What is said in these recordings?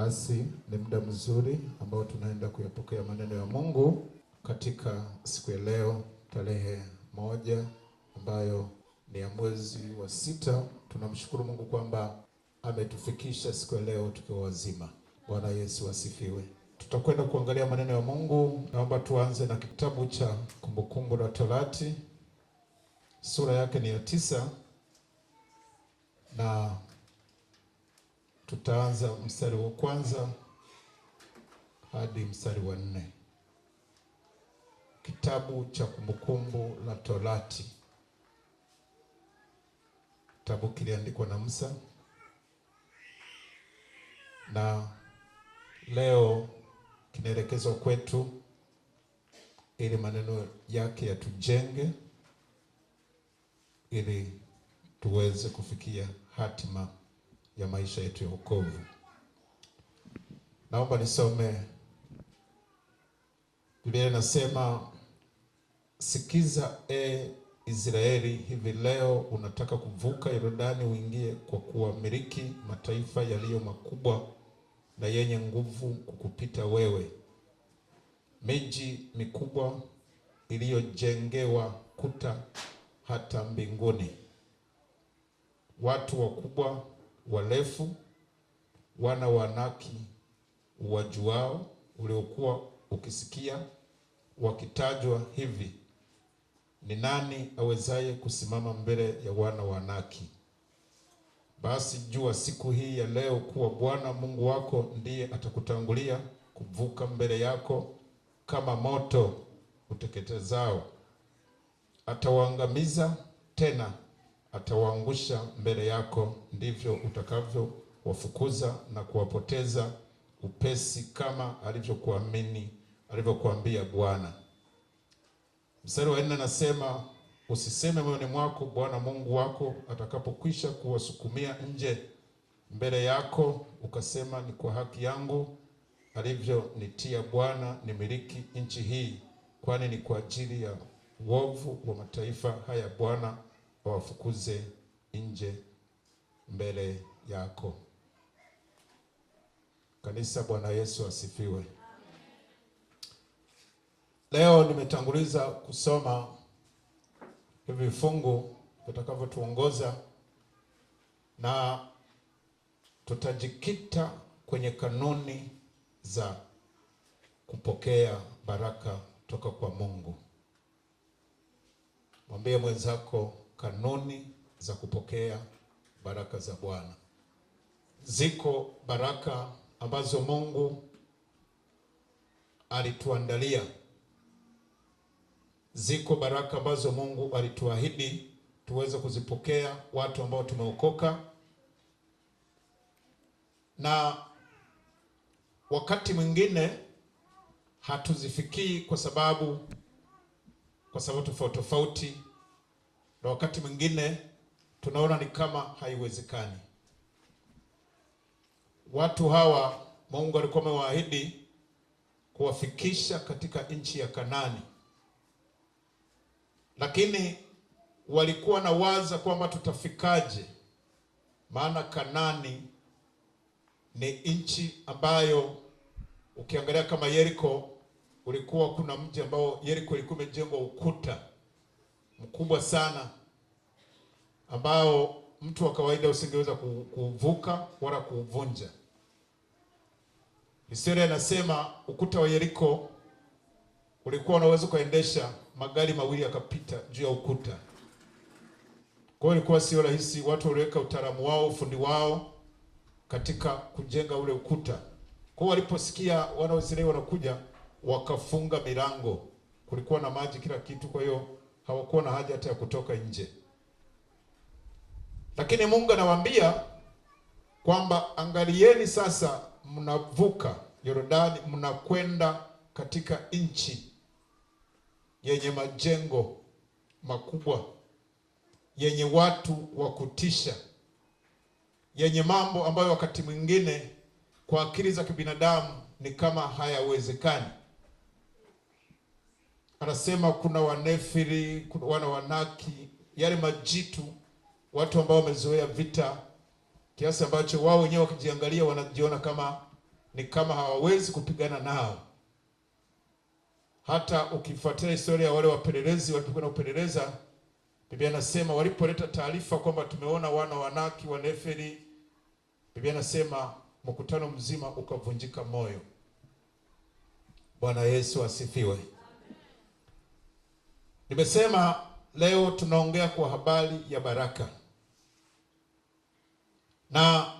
Basi ni muda mzuri ambao tunaenda kuyapokea maneno ya Mungu katika siku ya leo tarehe 1 ambayo ni ya mwezi wa 6. Tunamshukuru Mungu kwamba ametufikisha siku ya leo tukiwa wazima. Bwana Yesu asifiwe. Tutakwenda kuangalia maneno ya Mungu. Naomba tuanze na kitabu cha Kumbukumbu la Torati, sura yake ni ya 9, na tutaanza mstari wa 1 hadi mstari wa 4. Kitabu cha Kumbukumbu la Torati, kitabu kiliandikwa na Musa, na leo kinaelekezwa kwetu ili maneno yake yatujenge, ili tuweze kufikia hatima ya maisha yetu ya wokovu. Naomba nisome. Biblia inasema, sikiza Israeli, hivi leo unataka kuvuka Yordani uingie kwa kuwamiliki mataifa yaliyo makubwa na yenye nguvu kukupita wewe, miji mikubwa iliyojengewa kuta hata mbinguni, watu wakubwa warefu, wana wa Anaki uwajuao, uliokuwa ukisikia wakitajwa hivi, ni nani awezaye kusimama mbele ya wana wa Anaki? Basi jua siku hii ya leo kuwa Bwana Mungu wako ndiye atakutangulia kuvuka mbele yako kama moto uteketezao. Atawaangamiza, tena atawaangusha mbele yako, ndivyo utakavyo wafukuza na kuwapoteza upesi, kama alivyokuambia Bwana. Mstari wa 4 anasema, usiseme moyoni mwako, Bwana Mungu wako atakapokwisha kuwasukumia nje mbele yako, ukasema, ni kwa haki yangu alivyonitia Bwana nimiliki nchi hii, kwani ni kwa ajili ya uovu wa mataifa haya Bwana wafukuze nje mbele yako. Kanisa, Bwana Yesu asifiwe. Leo nimetanguliza kusoma hivi vifungu vitakavyotuongoza, na tutajikita kwenye kanuni za kupokea baraka toka kwa Mungu. Mwambie mwenzako, kanuni za kupokea baraka za Bwana. Ziko baraka ambazo Mungu alituandalia. Ziko baraka ambazo Mungu alituahidi tuweze kuzipokea, watu ambao tumeokoka. Na wakati mwingine hatuzifikii kwa sababu tofauti, na wakati mwingine tunaona ni kama haiwezekani. Watu hawa Mungu alikuwa amewaahidi kuwafikisha katika nchi ya Kanaani, lakini walikuwa na waza kwamba tutafikaje, maana Kanaani ni nchi ambayo ukiangalia kama Yeriko, ulikuwa kuna mji ambao Yeriko ilikuwa imejengwa ukuta mkubwa sana ambao mtu wa kawaida usingeweza kuvuka wala kuuvunja. Historia inasema ukuta wa Yeriko ulikuwa unaweza kuendesha magari mawili yakapita juu ya ukuta. Kwa hiyo ilikuwa sio rahisi. Watu waliweka utaalamu wao, ufundi wao katika kujenga ule ukuta. Kwa hiyo waliposikia wana wa Israeli wanakuja, wakafunga milango. Kulikuwa na maji kila kitu, kwa hiyo hawakuwa na haja hata ya kutoka nje. Lakini Mungu anawaambia kwamba angalieni sasa, mnavuka Yordani, mnakwenda katika nchi yenye majengo makubwa, yenye watu wa kutisha, yenye mambo ambayo wakati mwingine kwa akili za kibinadamu ni kama hayawezekani. Anasema kuna Wanefili, kuna wana wa Anaki, yale majitu, watu ambao wamezoea vita kiasi ambacho wao wenyewe wakijiangalia wanajiona kama ni kama hawawezi kupigana nao. Hata ukifuatilia historia ya wale wapelelezi walipokwenda kupeleleza, Biblia inasema walipoleta taarifa kwamba tumeona wana wa Anaki wa Neferi, Biblia inasema mkutano mzima ukavunjika moyo. Bwana Yesu asifiwe. Nimesema leo tunaongea kwa habari ya baraka, na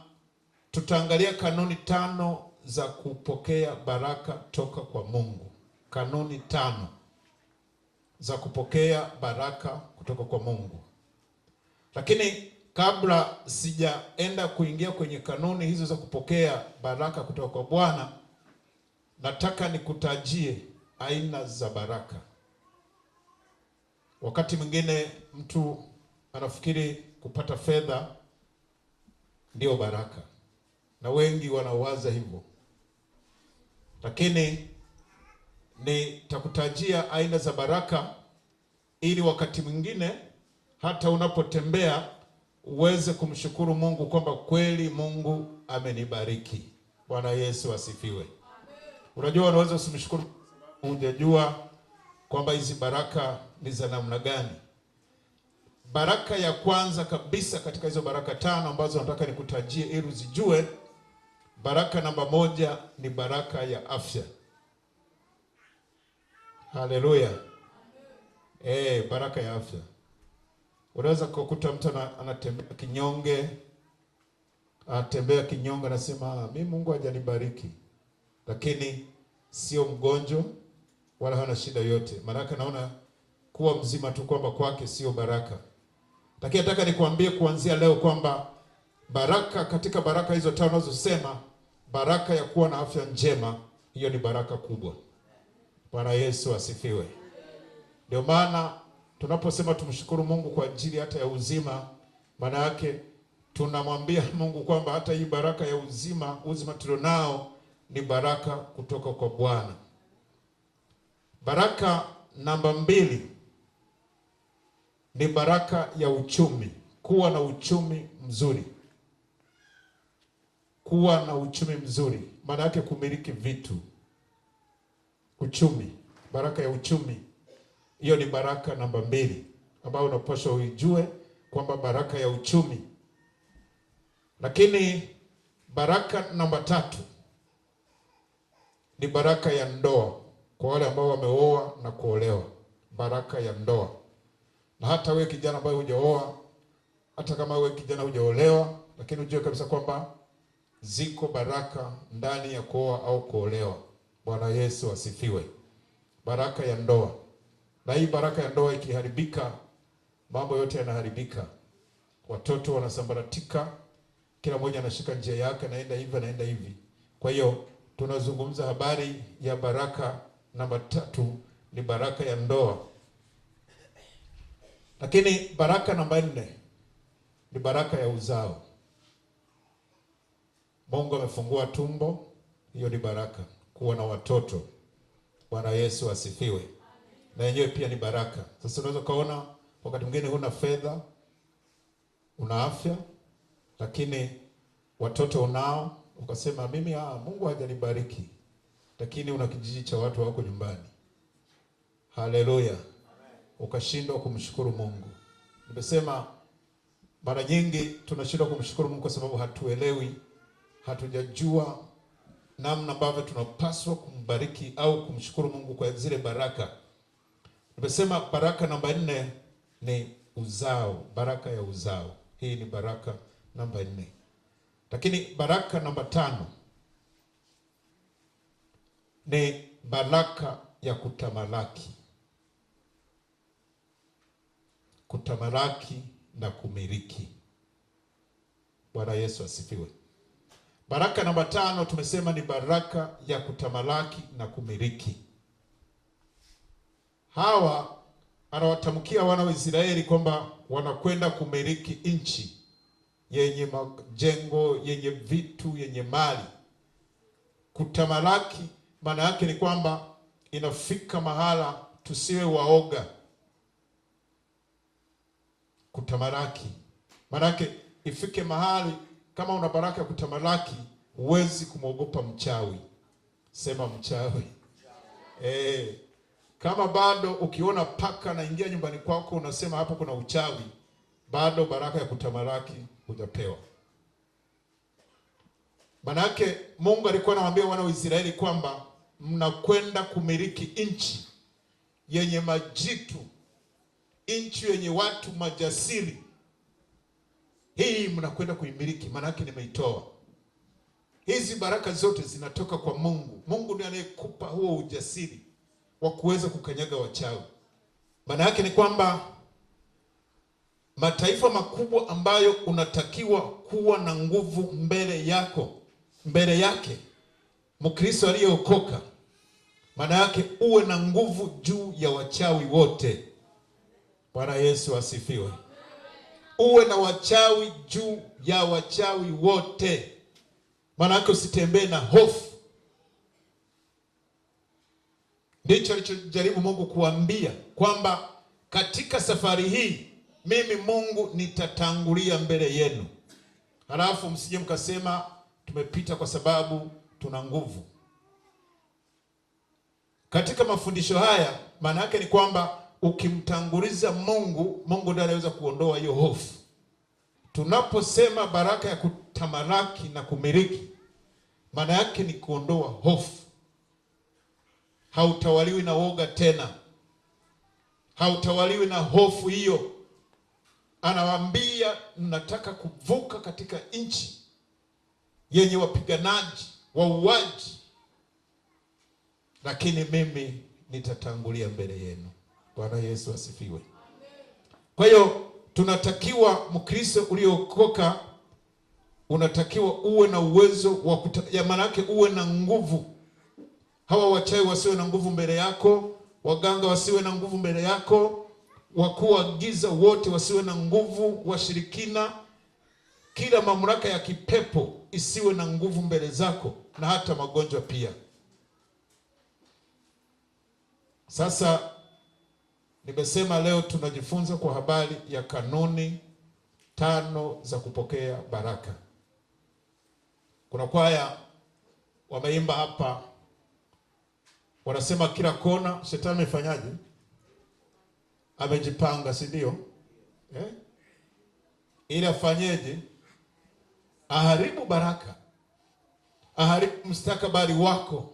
tutaangalia kanuni 5 za kupokea baraka toka kwa Mungu. Kanuni 5 za kupokea baraka kutoka kwa Mungu. Lakini kabla sijaenda kuingia kwenye kanuni hizo za kupokea baraka kutoka kwa Bwana, nataka nikutajie aina za baraka. Wakati mwingine mtu anafikiri kupata fedha ndio baraka, na wengi wanawaza hivyo, lakini nitakutajia aina za baraka ili wakati mwingine hata unapotembea uweze kumshukuru Mungu kwamba kweli Mungu amenibariki. Bwana Yesu asifiwe. Unajua, unaweza usimshukuru, hujajua kwamba hizi baraka ni za namna gani. Baraka ya kwanza kabisa katika hizo baraka 5 ambazo nataka nikutajie ili uzijue, baraka namba 1 ni baraka ya afya. Haleluya. Baraka ya afya. Unaweza kukuta mtu anatembea kinyonge, anasema mimi Mungu hajanibariki, lakini sio mgonjwa wala hana shida yote. Baraka naona kuwa mzima tu, kwamba kwake sio baraka. Lakini nataka nikwambie kuanzia leo kwamba baraka, katika baraka hizo 5 nazosema, baraka ya kuwa na afya njema, hiyo ni baraka kubwa. Bwana Yesu asifiwe. Ndio maana tunaposema tumshukuru Mungu kwa ajili hata ya uzima, maana yake tunamwambia Mungu kwamba hata hii baraka ya uzima tulionao ni baraka kutoka kwa Bwana. Baraka namba 2 ni baraka ya uchumi, kuwa na uchumi mzuri. Kuwa na uchumi mzuri maana yake kumiliki vitu. Uchumi, baraka ya uchumi, hiyo ni baraka namba 2 ambayo unapaswa uijue kwamba baraka ya uchumi. Lakini baraka namba 3 ni baraka ya ndoa, kwa wale ambao wameoa na kuolewa. Baraka ya ndoa. Na hata wewe kijana ambaye hujaoa, hata kama wewe kijana hujaolewa, lakini ujue kabisa kwamba ziko baraka ndani ya kuoa au kuolewa. Bwana Yesu asifiwe. Baraka ya ndoa. Na hii baraka ya ndoa ikiharibika, mambo yote yanaharibika. Watoto wanasambaratika, kila mmoja anashika njia yake, naenda hivi. Kwa hiyo tunazungumza habari ya baraka namba 3 ni baraka ya ndoa. Lakini baraka namba 4 ni baraka ya uzao. Mungu amefungua tumbo, hiyo ni baraka, kuwa na watoto. Bwana Yesu asifiwe. Na yenyewe pia ni baraka. Sasa unaweza kaona wakati mwingine huna fedha, una afya, lakini watoto unao, ukasema mimi Mungu hajanibariki, lakini una kijiji cha watu wako nyumbani. Haleluya. Ukashindwa kumshukuru Mungu. Nimesema mara nyingi tunashindwa kumshukuru Mungu kwa sababu hatuelewi, hatujajua namna ambavyo tunapaswa kumbariki au kumshukuru Mungu kwa zile baraka. Nimesema baraka namba 4 ni uzao, baraka ya uzao. Hii ni baraka namba 4. Lakini baraka namba 5 ni baraka ya kutamalaki. Kutamalaki na kumiliki. Bwana Yesu asifiwe. Baraka namba 5 tumesema ni baraka ya kutamalaki na kumiliki. Hawa anawatamkia wana wa Israeli kwamba wanakwenda kumiliki nchi yenye majengo, yenye vitu, yenye mali. Kutamalaki maana yake ni kwamba inafika mahala tusiwe waoga. Kutamalaki maana yake ifike mahali kama una baraka ya kutamalaki, huwezi kumwogopa mchawi. Sema mchawi. Kama bado ukiona paka anaingia nyumbani kwako unasema hapo kuna uchawi, bado baraka ya kutamalaki hujapewa. Manake Mungu alikuwa anawaambia wana wa Israeli kwamba mnakwenda kumiliki nchi yenye majitu, nchi yenye watu majasiri. Hii mnakwenda kuimiliki, manake nimeitoa. Hizi baraka zote zinatoka kwa Mungu. Mungu ndiye anayekupa huo ujasiri wa kuweza kukanyaga wachawi. Maana yake ni kwamba mataifa makubwa ambayo unatakiwa kuwa na nguvu mbele yake Mkristo aliyeokoka, maana yake uwe na nguvu juu ya wachawi wote. Bwana Yesu asifiwe. Uwe na wachawi juu ya wachawi wote. Maana yake usitembee na hofu. Ndicho alichojaribu Mungu kuambia kwamba katika safari hii mimi Mungu nitatangulia mbele yenu. Halafu msije mkasema tumepita kwa sababu tuna nguvu. Katika mafundisho haya maana yake ni kwamba ukimtanguliza Mungu, Mungu ndiye anaweza kuondoa hiyo hofu. Tunaposema baraka ya kutamalaki na kumiliki, maana yake ni kuondoa hofu. Hautawaliwi na woga tena. Hautawaliwi na hofu hiyo. Anawaambia mnataka kuvuka katika nchi yenye wapiganaji, wauaji, lakini mimi nitatangulia mbele yenu. Bwana Yesu asifiwe. Kwa hiyo tunatakiwa, Mkristo uliokoka unatakiwa uwe na uwezo wa maana yake uwe na nguvu. Hawa wachawi wasiwe na nguvu mbele yako, waganga wasiwe na nguvu mbele yako, wakuu wa giza wote wasiwe na nguvu, washirikina, kila mamlaka ya kipepo isiwe na nguvu mbele zako, na hata magonjwa pia. Sasa nimesema leo tunajifunza kwa habari ya kanuni 5 za kupokea baraka. Kuna kwaya wameimba hapa, wanasema kila kona shetani amefanyaje? Amejipanga, si ndio? Ili afanyeje? Aharibu baraka, aharibu mustakabali wako.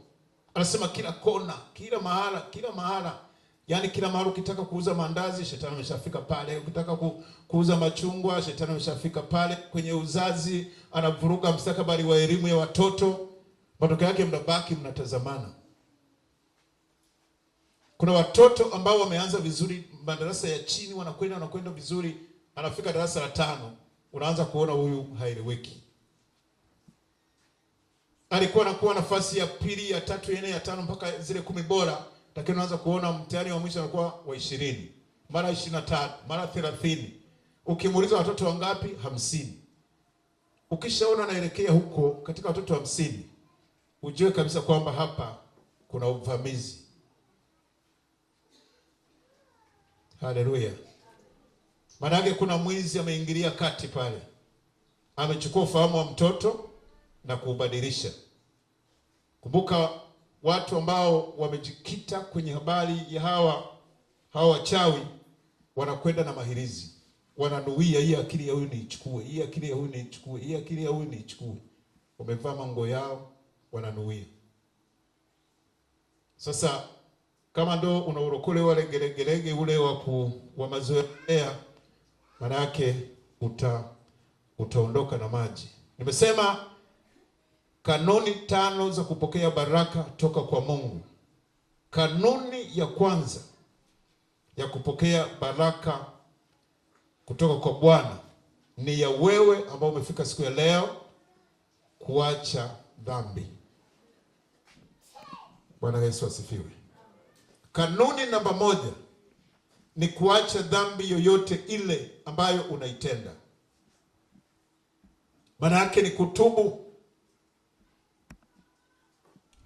Anasema kila kona, kila mahala. Yaani kila mahali ukitaka kuuza mandazi, shetani ameshafika pale. Ukitaka kuuza machungwa, shetani ameshafika pale. Kwenye uzazi anavuruga mustakabali wa elimu ya watoto. Matokeo yake mnabaki mnatazamana. Kuna watoto ambao wameanza vizuri madarasa ya chini, wanakwenda vizuri, anafika darasa la 5, unaanza kuona huyu haeleweki. Alikuwa anakuwa nafasi ya pili, ya 3, ya 4, ya 5 mpaka zile 10 bora, lakini unaanza kuona mtihani wa mwisho anakuwa wa 20, mara 25, mara 30. Ukimuuliza watoto wangapi? 50. Ukishaona anaelekea huko katika watoto 50, ujue kabisa kwamba hapa kuna uvamizi. Haleluya. Maana yake kuna mwizi ameingilia kati pale. Amechukua ufahamu wa mtoto na kuubadilisha. Kumbuka watu ambao wamejikita kwenye habari ya hawa wachawi wanakwenda na mahirizi. Wananuia hii akili ya huyu niichukue, hii akili ya huyu niichukue, hii akili ya huyu niichukue. Wamevaa mango yao, wananuia. Sasa kama ndo unaurokole wale geregerege ule wa mazoea, maana yake utaondoka na maji. Nimesema kanuni 5 za kupokea baraka toka kwa Mungu. Kanuni ya kwanza ya kupokea baraka kutoka kwa Bwana ni ya wewe ambao umefika siku ya leo kuacha dhambi. Bwana Yesu asifiwe. Kanuni namba 1 ni kuacha dhambi yoyote ile ambayo unaitenda. Maana yake ni kutubu.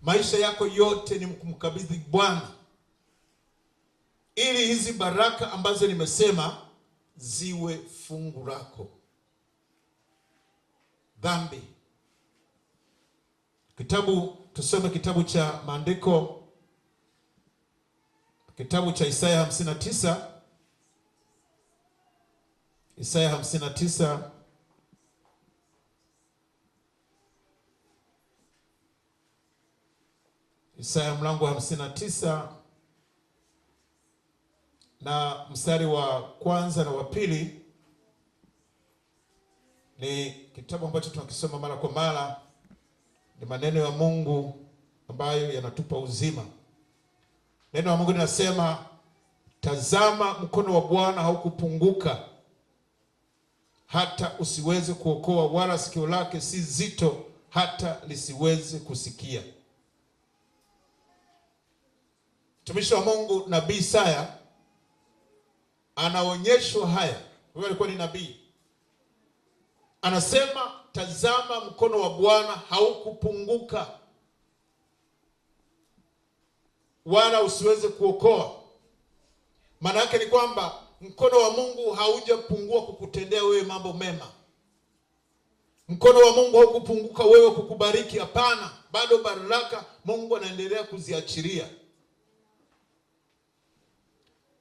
Maisha yako yote ni kumkabidhi Bwana, ili hizi baraka ambazo nimesema ziwe fungu lako. Dhambi Tusome kitabu cha maandiko, kitabu cha Isaya 59. Isaya 59 Isaya mlango wa 59 na mstari wa kwanza na wa pili. Ni kitabu ambacho tunakisoma mara kwa mara. Ni maneno ya Mungu ambayo yanatupa uzima. Neno la Mungu linasema, tazama mkono wa Bwana haukupunguka hata usiweze kuokoa, wala sikio lake si zito hata lisiweze kusikia. Mtumishi wa Mungu nabii Isaya anaonyeshwa haya. Huyo alikuwa ni nabii. Anasema, tazama mkono wa Bwana haukupunguka wala usiweze kuokoa. Maana yake ni kwamba mkono wa Mungu haujapungua kukutendea wewe mambo mema. Mkono wa Mungu haukupunguka wewe kukubariki. Hapana, bado baraka Mungu anaendelea kuziachilia.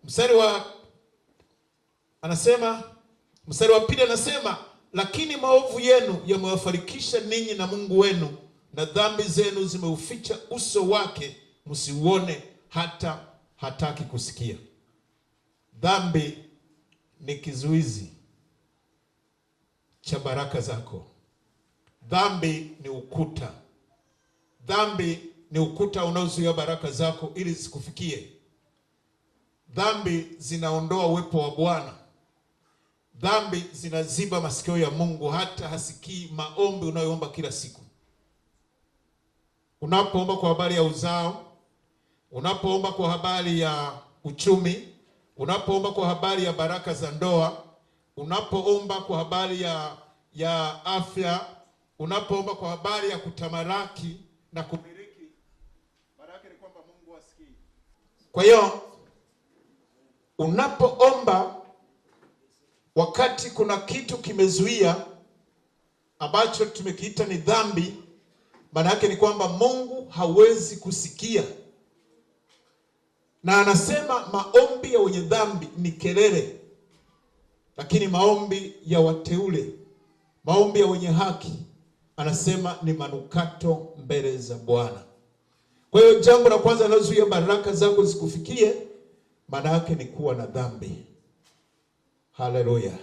Mstari wa pili anasema, lakini maovu yenu yamewafarikisha ninyi na Mungu wenu, na dhambi zenu zimeuficha uso wake, msiuone hata hataki kusikia. Dhambi ni kizuizi cha baraka zako. Dhambi ni ukuta. Dhambi ni ukuta unaozuia baraka zako ili zisikufikie. Dhambi zinaondoa uwepo wa Bwana. Dhambi zinaziba masikio ya Mungu, hata hasikii maombi unayoomba kila siku. Unapoomba kwa habari ya uzao, unapoomba kwa habari ya uchumi, unapoomba kwa habari ya baraka za ndoa, unapoomba kwa habari ya afya, unapoomba kwa habari ya kutamalaki na kumiliki, baraka ni kwamba Mungu hasikii. Kwa hiyo unapoomba wakati kuna kitu kimezuia ambacho tumekiita ni dhambi, maana yake ni kwamba Mungu hawezi kusikia. Na anasema maombi ya wenye dhambi ni kelele, lakini maombi ya wateule, maombi ya wenye haki, anasema ni manukato mbele za Bwana. Kwa hiyo jambo la kwanza linalozuia baraka zako zikufikie, maana yake ni kuwa na dhambi. Haleluya.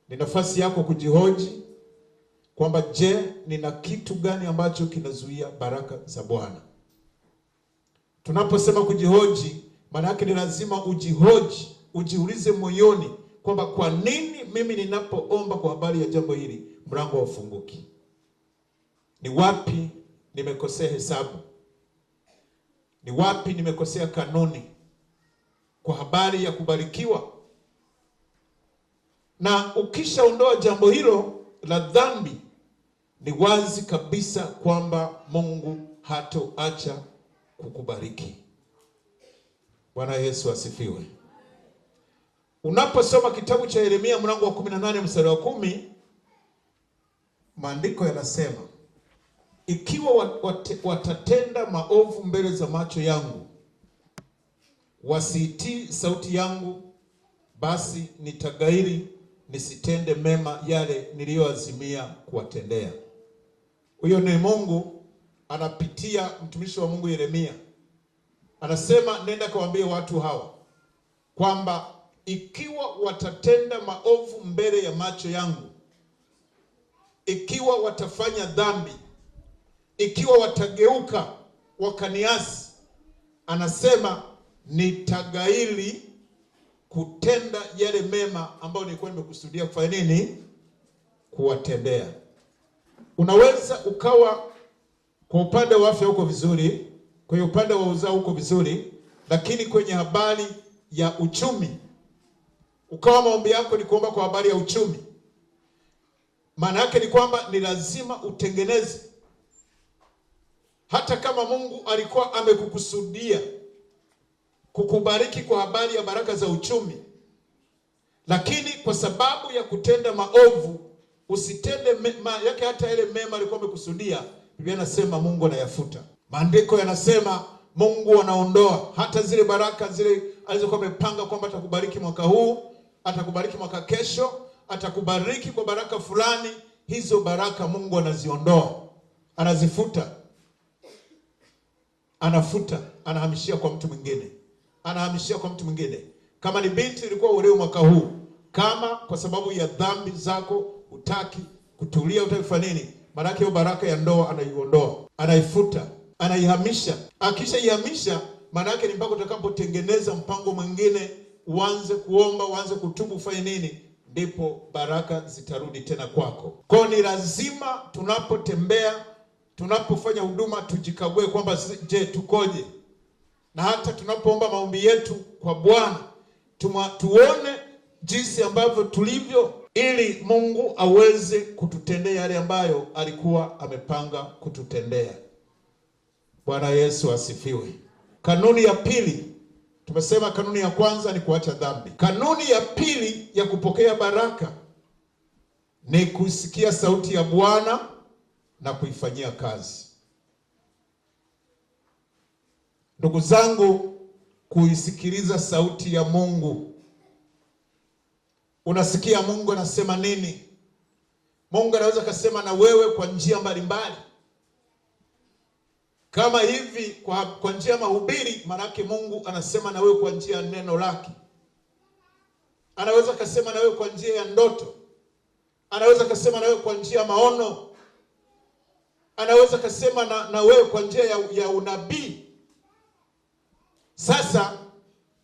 Ni nafasi yako kujihoji kwamba je, nina kitu gani ambacho kinazuia baraka za Bwana? Tunaposema kujihoji, maana yake ni lazima ujihoji, ujiulize moyoni kwamba kwa nini mimi ninapoomba kwa habari ya jambo hili mlango haufunguki? Ni wapi nimekosea hesabu? Ni wapi nimekosea kanuni kwa habari ya kubarikiwa? Na ukishaondoa jambo hilo la dhambi, ni wazi kabisa kwamba Mungu hatoacha kukubariki. Bwana Yesu asifiwe. Unaposoma kitabu cha Yeremia mlango wa 18 mstari wa 10, maandiko yanasema, ikiwa watatenda maovu mbele za macho yangu, wasiitii sauti yangu, basi nitagairi nisitende mema yale niliyoazimia kuwatendea. Huyo ni Mungu anapitia mtumishi wa Mungu Yeremia. Anasema, nenda kawaambie watu hawa kwamba ikiwa watatenda maovu mbele ya macho yangu, ikiwa watafanya dhambi, ikiwa watageuka wakaniasi, anasema nitagairi kutenda yale mema ambayo nilikuwa nimekusudia kufanya nini? Kuwatendea. Unaweza ukawa kwa upande wa afya uko vizuri, kwenye upande wa uzao uko vizuri, lakini kwenye habari ya uchumi ukawa maombi yako ni kuomba kwa habari ya uchumi. Maana yake ni kwamba ni lazima utengeneze. Hata kama Mungu alikuwa amekukusudia kukubariki kwa habari ya baraka za uchumi, lakini kwa sababu ya kutenda maovu, usitende yake hata ile mema alikuwa amekusudia, Biblia inasema Mungu anayafuta. Maandiko yanasema Mungu anaondoa hata zile baraka zile alizokuwa amepanga kwamba atakubariki mwaka huu, atakubariki mwaka kesho, atakubariki kwa baraka fulani. Hizo baraka Mungu anaziondoa, anazifuta, anafuta, anahamishia kwa mtu mwingine, anahamishia kwa mtu mwingine. Kama ni binti ilikuwa uleo mwaka huu, kama kwa sababu ya dhambi zako hutaki kutulia, utafanya nini? Maana hiyo baraka ya ndoa anaiondoa, anaifuta, anaihamisha. Akishaihamisha, maana yake ni mpaka utakapotengeneza mpango mwingine, uanze kuomba, uanze kutubu, ufanye nini, ndipo baraka zitarudi tena kwako. Kwa ni lazima tunapotembea, tunapofanya huduma, tujikague kwamba je, tukoje? Na hata tunapoomba maombi yetu kwa Bwana, tuone jinsi ambavyo tulivyo, ili Mungu aweze kututendea yale ambayo alikuwa amepanga kututendea. Bwana Yesu asifiwe. Kanuni ya pili, tumesema kanuni ya kwanza ni kuacha dhambi. Kanuni ya pili ya kupokea baraka ni kusikia sauti ya Bwana na kuifanyia kazi. Ndugu zangu, kuisikiliza sauti ya Mungu. Unasikia Mungu anasema nini? Mungu anaweza kusema na wewe kwa njia mbalimbali. Kama hivi kwa njia ya mahubiri, manake Mungu anasema na wewe kwa njia ya neno lake. Anaweza kusema na wewe kwa njia ya ndoto. Anaweza kusema na wewe kwa njia ya maono. Anaweza kusema na wewe kwa njia ya unabii. Sasa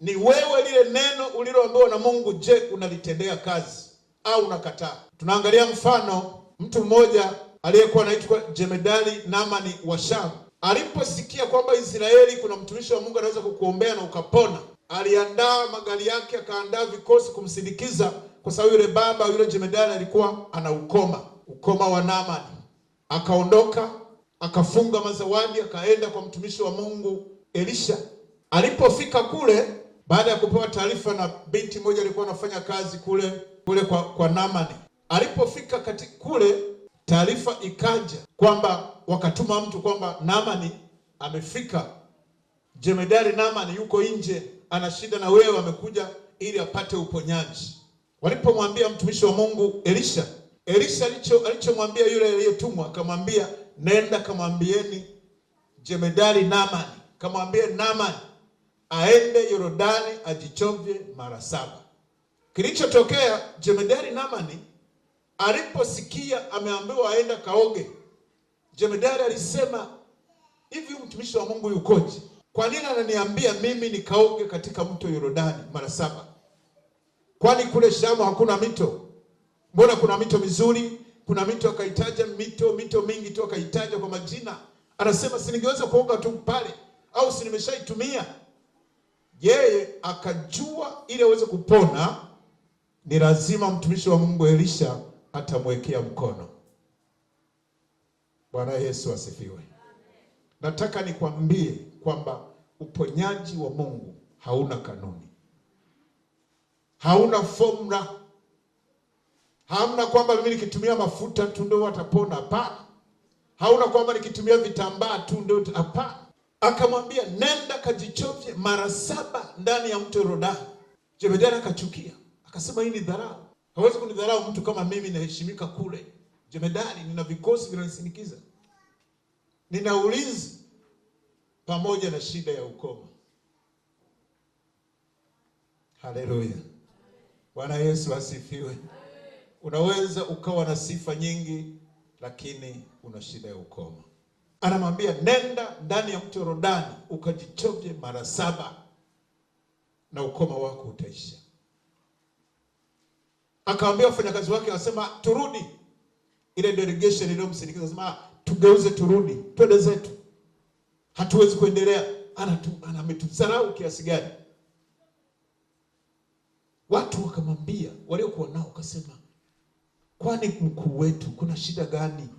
ni wewe lile neno uliloambiwa na Mungu, je, unalitendea kazi au unakataa? Tunaangalia mfano, mtu mmoja aliyekuwa anaitwa Jemedari Naamani wa Shamu. Aliposikia kwamba Israeli kuna mtumishi wa Mungu anaweza kukuombea na ukapona, aliandaa magari yake, akaandaa vikosi kumsindikiza, kwa sababu yule baba, yule jemedari alikuwa ana ukoma wa Naamani. Akaondoka, akafunga mazawadi, akaenda kwa mtumishi wa Mungu Elisha. Alipofika kule, baada ya kupewa taarifa na binti moja alikuwa anafanya kazi kule kwa Naamani. Alipofika kule, taarifa ikaja kwamba wakatuma mtu kwamba Naamani amefika. Jemedari Naamani yuko nje, ana shida na wewe, amekuja ili apate uponyaji. Walipomwambia mtumishi wa Mungu Elisha alichomwambia yule aliyetumwa, akamwambia nenda kamwambieni Jemedari Naamani, kamwambie Naamani aende Yordani ajichovye mara 7. Kilichotokea, Jemedari Naamani aliposikia ameambiwa aenda kaoge, jemedari alisema, hivi mtumishi wa Mungu yukoje? Kwa nini ananiambia mimi nikaoge katika mto Yordani mara 7? Kwani kule Shamu hakuna mito? Mbona kuna mito mizuri? Kuna mito, akaitaja mito mingi tu, akaitaja kwa majina. Anasema si ningeweza kuoga tu pale, au si nimeshaitumia? Yeye akajua ili aweze kupona ni lazima mtumishi wa Mungu Elisha atamwekea mkono. Bwana Yesu asifiwe. Nataka nikwambie kwamba uponyaji wa Mungu hauna kanuni, hauna formula. Hamna kwamba mimi nikitumia mafuta tu ndio watapona, hapana. Hauna kwamba nikitumia vitambaa tu ndio, hapana. Akamwambia nenda kajichovye mara 7 ndani ya mto Yordani. Jemedari akachukia, akasema hii ni dharau. Hawezi kunidharau mtu kama mimi, naheshimika kule. Jemedari, nina vikosi vinanisindikiza, nina ulinzi, pamoja na shida ya ukoma. Haleluya. Bwana Yesu asifiwe. Unaweza ukawa na sifa nyingi, lakini una shida ya ukoma. Anamwambia nenda ndani ya mto Yordani ukajichovye mara 7 na ukoma wako utaisha. Akawaambia wafanyakazi wake, wasema turudi. Ile delegation iliyomsindikiza sema tugeuze, turudi, twende zetu, hatuwezi kuendelea. Ametudharau kiasi gani? Watu wakamwambia, waliokuwa nao wakasema, kwani mkuu wetu kuna shida gani?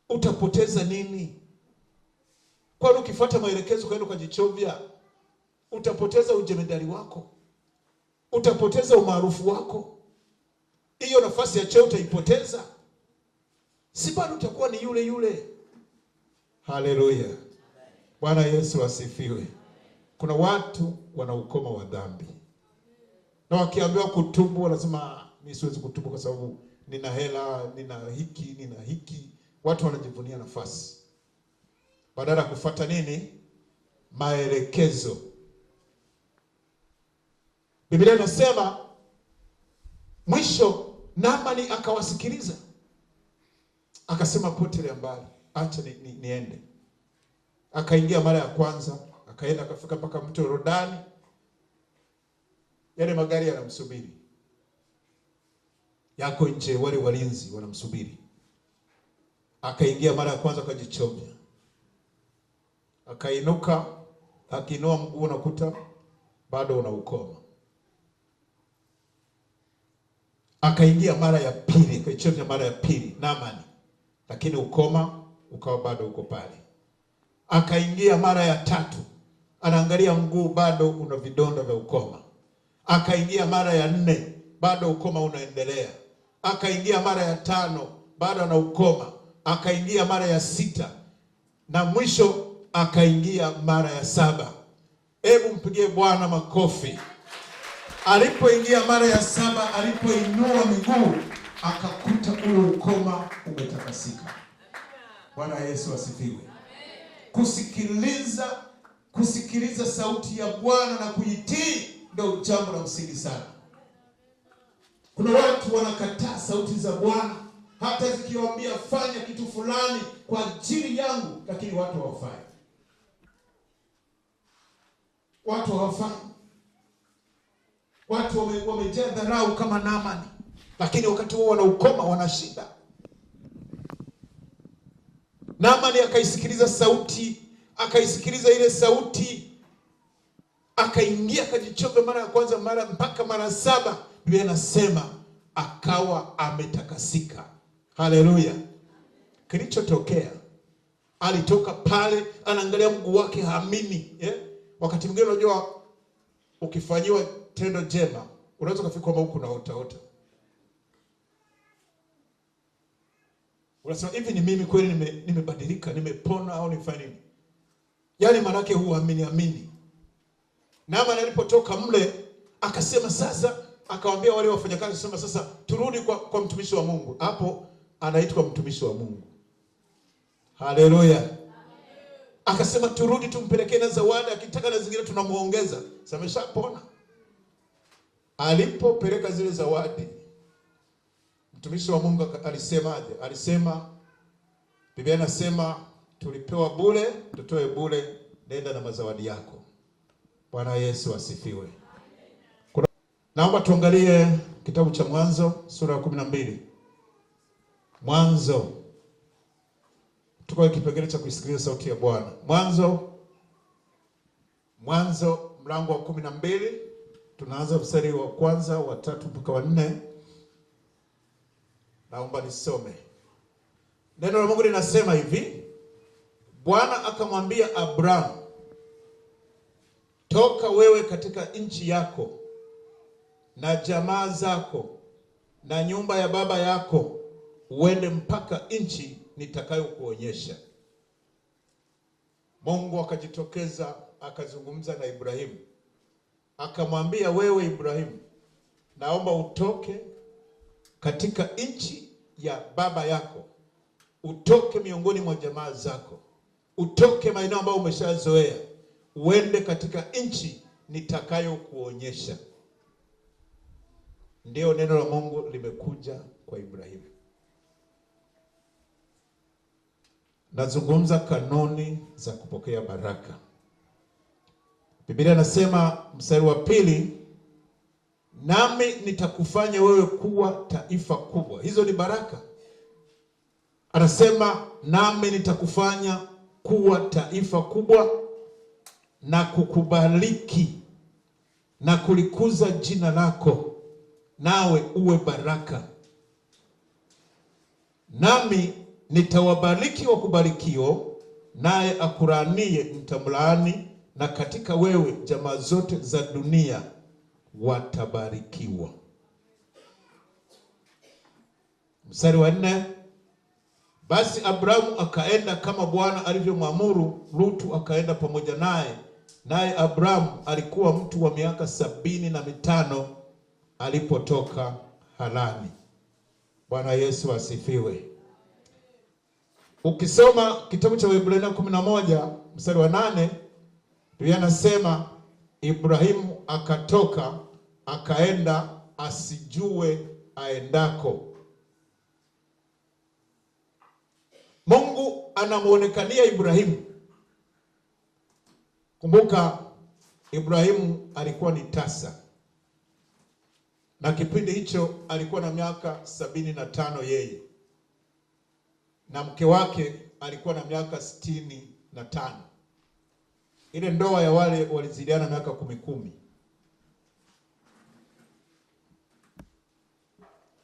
Utapoteza nini? Kwani ukifuata maelekezo kaenda ukajichovya, utapoteza ujemedari wako, utapoteza umaarufu wako, hiyo nafasi ya cheo utaipoteza. si bado utakuwa ni yule yule. Haleluya. Bwana Yesu asifiwe. Kuna watu wana ukoma wa dhambi, na wakiambiwa kutubu wanasema mimi siwezi kutubu kwa sababu nina hela, nina hiki. Watu wanajivunia nafasi badala ya kufuata nini? Maelekezo. Biblia inasema mwisho Naamani akawasikiliza, akasema potelea mbali, acha niende. Akaingia mara ya kwanza, akaenda akafika mpaka mto Yordani. Yale magari yanamsubiri, yako nje, wale walinzi wanamsubiri. Akaingia mara ya kwanza, akajichovya, akainuka, akiinua mguu unakuta bado una ukoma. Akaingia mara ya pili, akachovya mara ya pili Naamani, lakini ukoma ukawa bado uko pale. Akaingia mara ya tatu, anaangalia mguu bado una vidonda vya ukoma. Akaingia mara ya nne, bado ukoma unaendelea. Akaingia mara ya tano, bado ana ukoma. Akaingia mara ya sita, na mwisho akaingia mara ya saba. Hebu mpigie Bwana makofi. Alipoingia mara ya saba, alipoinua miguu, akakuta ule ukoma umetakasika. Bwana Yesu asifiwe. Kusikiliza sauti ya Bwana na kuitii ndio jambo la msingi sana. Kuna watu wanakataa sauti za Bwana, hata zikiwaambia fanya kitu fulani kwa ajili yangu, lakini watu hawafanyi. Watu wamejaa dharau kama Naamani, lakini wakati wao wana ukoma, wana shida. Naamani akaisikiliza ile sauti, akaingia akajichovya mara ya kwanza, mpaka mara saba. Biblia inasema akawa ametakasika. Haleluya. Kilichotokea, alitoka pale, anaangalia mguu wake, haamini. Wakati mwingine unajua ukifanyiwa tendo jema unaweza kufika kwamba huko unaota. Unasema hivi, ni mimi kweli nimebadilika, nimepona au nifanye nini? Yaani maana yake huamini. Naamani alipotoka mle akasema sasa, akawaambia wale wafanyakazi, sema sasa turudi kwa mtumishi wa Mungu. Hapo anaitwa mtumishi wa Mungu. Haleluya. Akasema turudi tumpelekee na zawadi, akitaka na zingine tunamuongeza. Sasa ameshapona. Alipopeleka zile zawadi, mtumishi wa Mungu alisemaje? Alisema, Biblia inasema tulipewa bure, tutoe bure, nenda na mazawadi yako. Bwana Yesu asifiwe. Naomba tuangalie kitabu cha Mwanzo sura ya 12. Mwanzo. Tuko kipengele cha kusikiliza sauti ya Bwana. Mwanzo mlango wa 12. Tunaanza mstari wa kwanza, wa 3 mpaka wa 4. Naomba nisome. Neno la Mungu linasema hivi: Bwana akamwambia Abrahamu, toka wewe katika nchi yako na jamaa zako na nyumba ya baba yako, uende mpaka nchi nitakayokuonyesha. Mungu akajitokeza akazungumza na Ibrahimu. Akamwambia, wewe Ibrahimu, naomba utoke katika nchi ya baba yako, utoke miongoni mwa jamaa zako, utoke maeneo ambayo umeshazoea, uende katika nchi nitakayokuonyesha. Ndio neno la Mungu limekuja kwa Ibrahimu. Nazungumza kanuni za kupokea baraka. Biblia inasema mstari wa 2, nami nitakufanya wewe kuwa taifa kubwa. Hizo ni baraka. Anasema nami nitakufanya kuwa taifa kubwa na kukubariki na kulikuza jina lako, nawe uwe baraka. Nami nitawabariki wakubarikio, naye akuranie nitamlaani, na katika wewe jamaa zote za dunia watabarikiwa. Mstari wa 4, Basi Abrahamu akaenda kama Bwana alivyomwamuru. Lutu akaenda pamoja naye. Naye Abrahamu alikuwa mtu wa miaka 75 alipotoka Harani. Bwana Yesu asifiwe. Ukisoma kitabu cha Waebrania 11 mstari wa 8, Biblia inasema Ibrahimu akatoka akaenda asijue aendako. Mungu anamuonekania Ibrahimu. Kumbuka Ibrahimu alikuwa ni tasa, na kipindi hicho alikuwa na miaka 75 yeye, na mke wake alikuwa na miaka 65. Ile ndoa ya wale walizidiana miaka 10.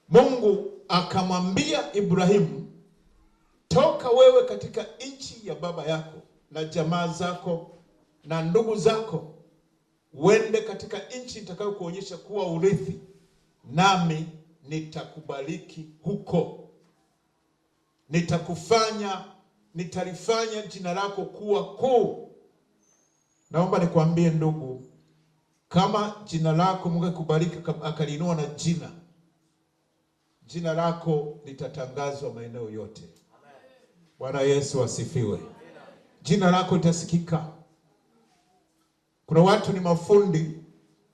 Mungu akamwambia Ibrahimu, toka wewe katika nchi ya baba yako na jamaa zako na ndugu zako, uende katika nchi nitakayokuonyesha kuwa urithi, nami nitakubariki huko. Nitalifanya jina lako kuwa kuu. Naomba nikwambie ndugu, kama jina lako Mungu akubariki akaliinua na jina lako litatangazwa maeneo yote. Bwana Yesu asifiwe. Jina lako litasikika. Kuna watu ni mafundi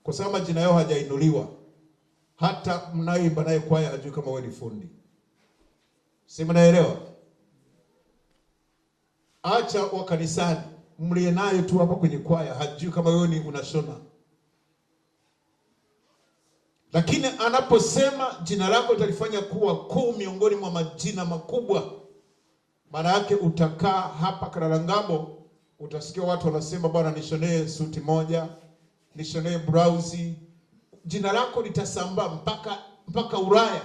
kwa sababu majina yao hajainuliwa. Hata mnayoimba naye kwaya hajui kama wewe ni fundi. Si mnaelewa? Acha wa kanisani mlie naye tu hapa kwenye kwaya hajui kama wewe ni unashona. Lakini anaposema jina lako litalifanya kuwa kuu miongoni mwa majina makubwa, maana yake utakaa hapa Karalangabo, utasikia watu wanasema Bwana nishonee suti moja, nishonee blouse. Jina lako litasambaa mpaka Ulaya.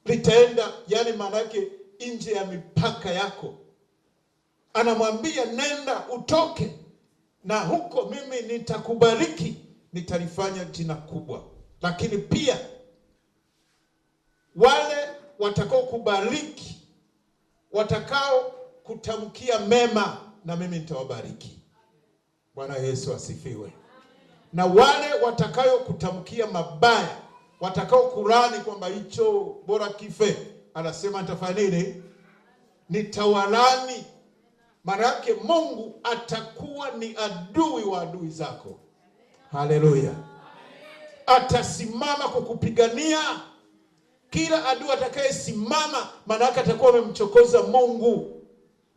Litaenda, yani maana yake nje ya mipaka yako. Anamwambia nenda utoke, na huko mimi nitakubariki, nitalifanya jina kubwa. Lakini pia wale watakao kubariki, watakao kutamkia mema, na mimi nitawabariki. Bwana Yesu asifiwe. Na wale watakayo kutamkia mabaya, watakao kurani kwamba hicho bora kife, anasema nitafanya nini? Nitawalani. Maana yake Mungu atakuwa ni adui wa adui zako. Haleluya. Atasimama kukupigania. Kila adui atakayesimama, maana yake atakuwa amemchokoza Mungu.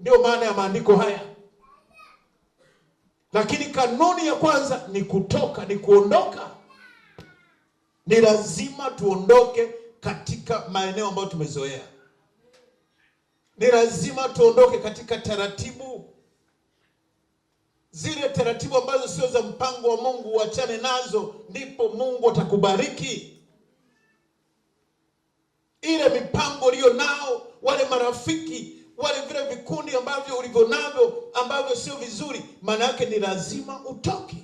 Ndio maana ya maandiko haya. Lakini kanuni ya kwanza ni kutoka, ni kuondoka. Ni lazima tuondoke katika maeneo ambayo tumezoea. Ni lazima tuondoke katika taratibu. Zile taratibu ambazo sio za mpango wa Mungu, uachane nazo, ndipo Mungu atakubariki. Ile mipango uliyo nao, wale marafiki, wale vile vikundi ambavyo ulivyo navyo ambavyo sio vizuri, maana yake ni lazima utoke.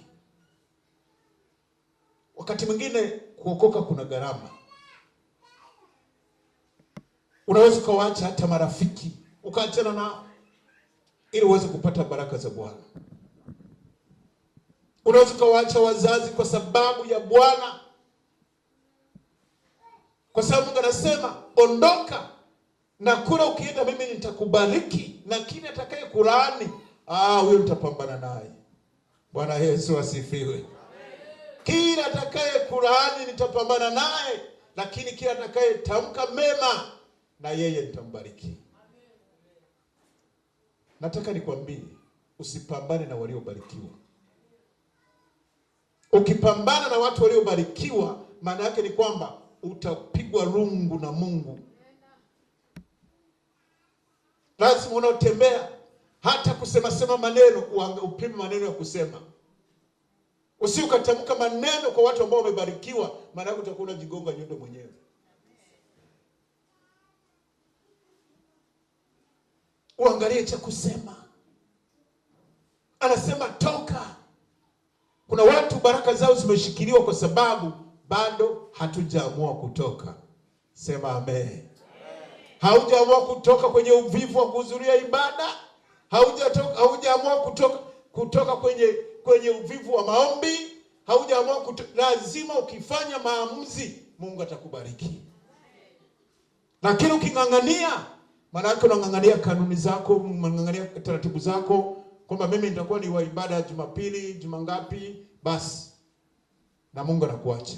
Wakati mwingine kuokoka kuna gharama. Unaweza kuacha hata marafiki, ukaachana nao ili uweze kupata baraka za Bwana. Unaweza kuacha wazazi kwa sababu ya Bwana. Kwa sababu Mungu anasema ondoka, na kula ukienda mimi nitakubariki, na kile atakaye kulaani huyo nitapambana naye. Bwana Yesu asifiwe. Kila atakaye kulaani nitapambana naye, lakini kila atakaye tamka mema, na yeye nitambariki. Nataka nikwambie, usipambane na waliobarikiwa. Ukipambana na watu waliobarikiwa, maana yake ni kwamba utapigwa rungu na Mungu. Lazima unaotembea hata kusema maneno, upime maneno ya kusema. Usiukatamka maneno kwa watu ambao wamebarikiwa, maana yake utakuwa unajigonga nyundo mwenyewe. Uangalie cha kusema. Anasema toka. Kuna watu baraka zao zimeshikiliwa kwa sababu bado hatujaamua kutoka. Sema amen. Haujaamua kutoka kwenye uvivu wa kuhudhuria ibada. Haujaamua kutoka kwenye uvivu wa maombi. Haujaamua lazima ukifanya maamuzi Mungu atakubariki. Lakini uking'ang'ania, maana yake unang'ang'ania kanuni zako, unang'ang'ania taratibu zako, kwamba mimi nitakuwa ni wa ibada ya Jumapili, juma ngapi, basi na Mungu anakuacha.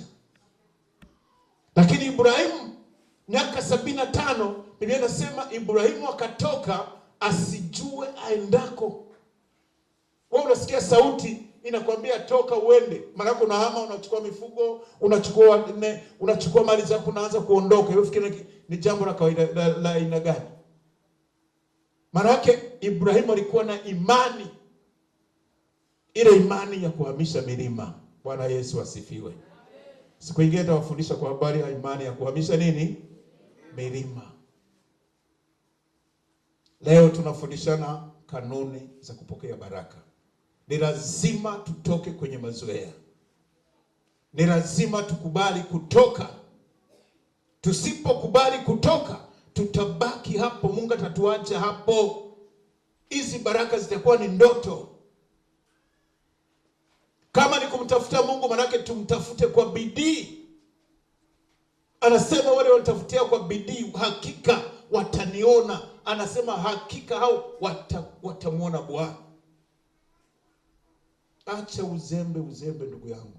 Lakini Ibrahimu miaka 75, Biblia inasema Ibrahimu akatoka asijue aendako. Wewe unasikia sauti inakwambia toka uende, maana yako unahama, unachukua mifugo, unachukua mali zako, unaanza kuondoka. Wewe fikiri ni jambo la kawaida la aina gani? Maana yake Ibrahimu alikuwa na imani, ile imani ya kuhamisha milima. Bwana Yesu asifiwe. Siku nyingine nitawafundisha kwa habari ya imani ya kuhamisha nini? Milima. Leo tunafundishana kanuni za kupokea baraka. Ni lazima tutoke kwenye mazoea. Ni lazima tukubali kutoka. Tusipokubali kutoka, tutabaki hapo. Mungu atatuacha hapo. Hizi baraka zitakuwa ni ndoto. Kama ni kumtafuta Mungu, manake tumtafute kwa bidii. Anasema wale wanatafutia kwa bidii hakika wataniona. Anasema hakika hao watamuona Bwana. Acha uzembe ndugu yangu.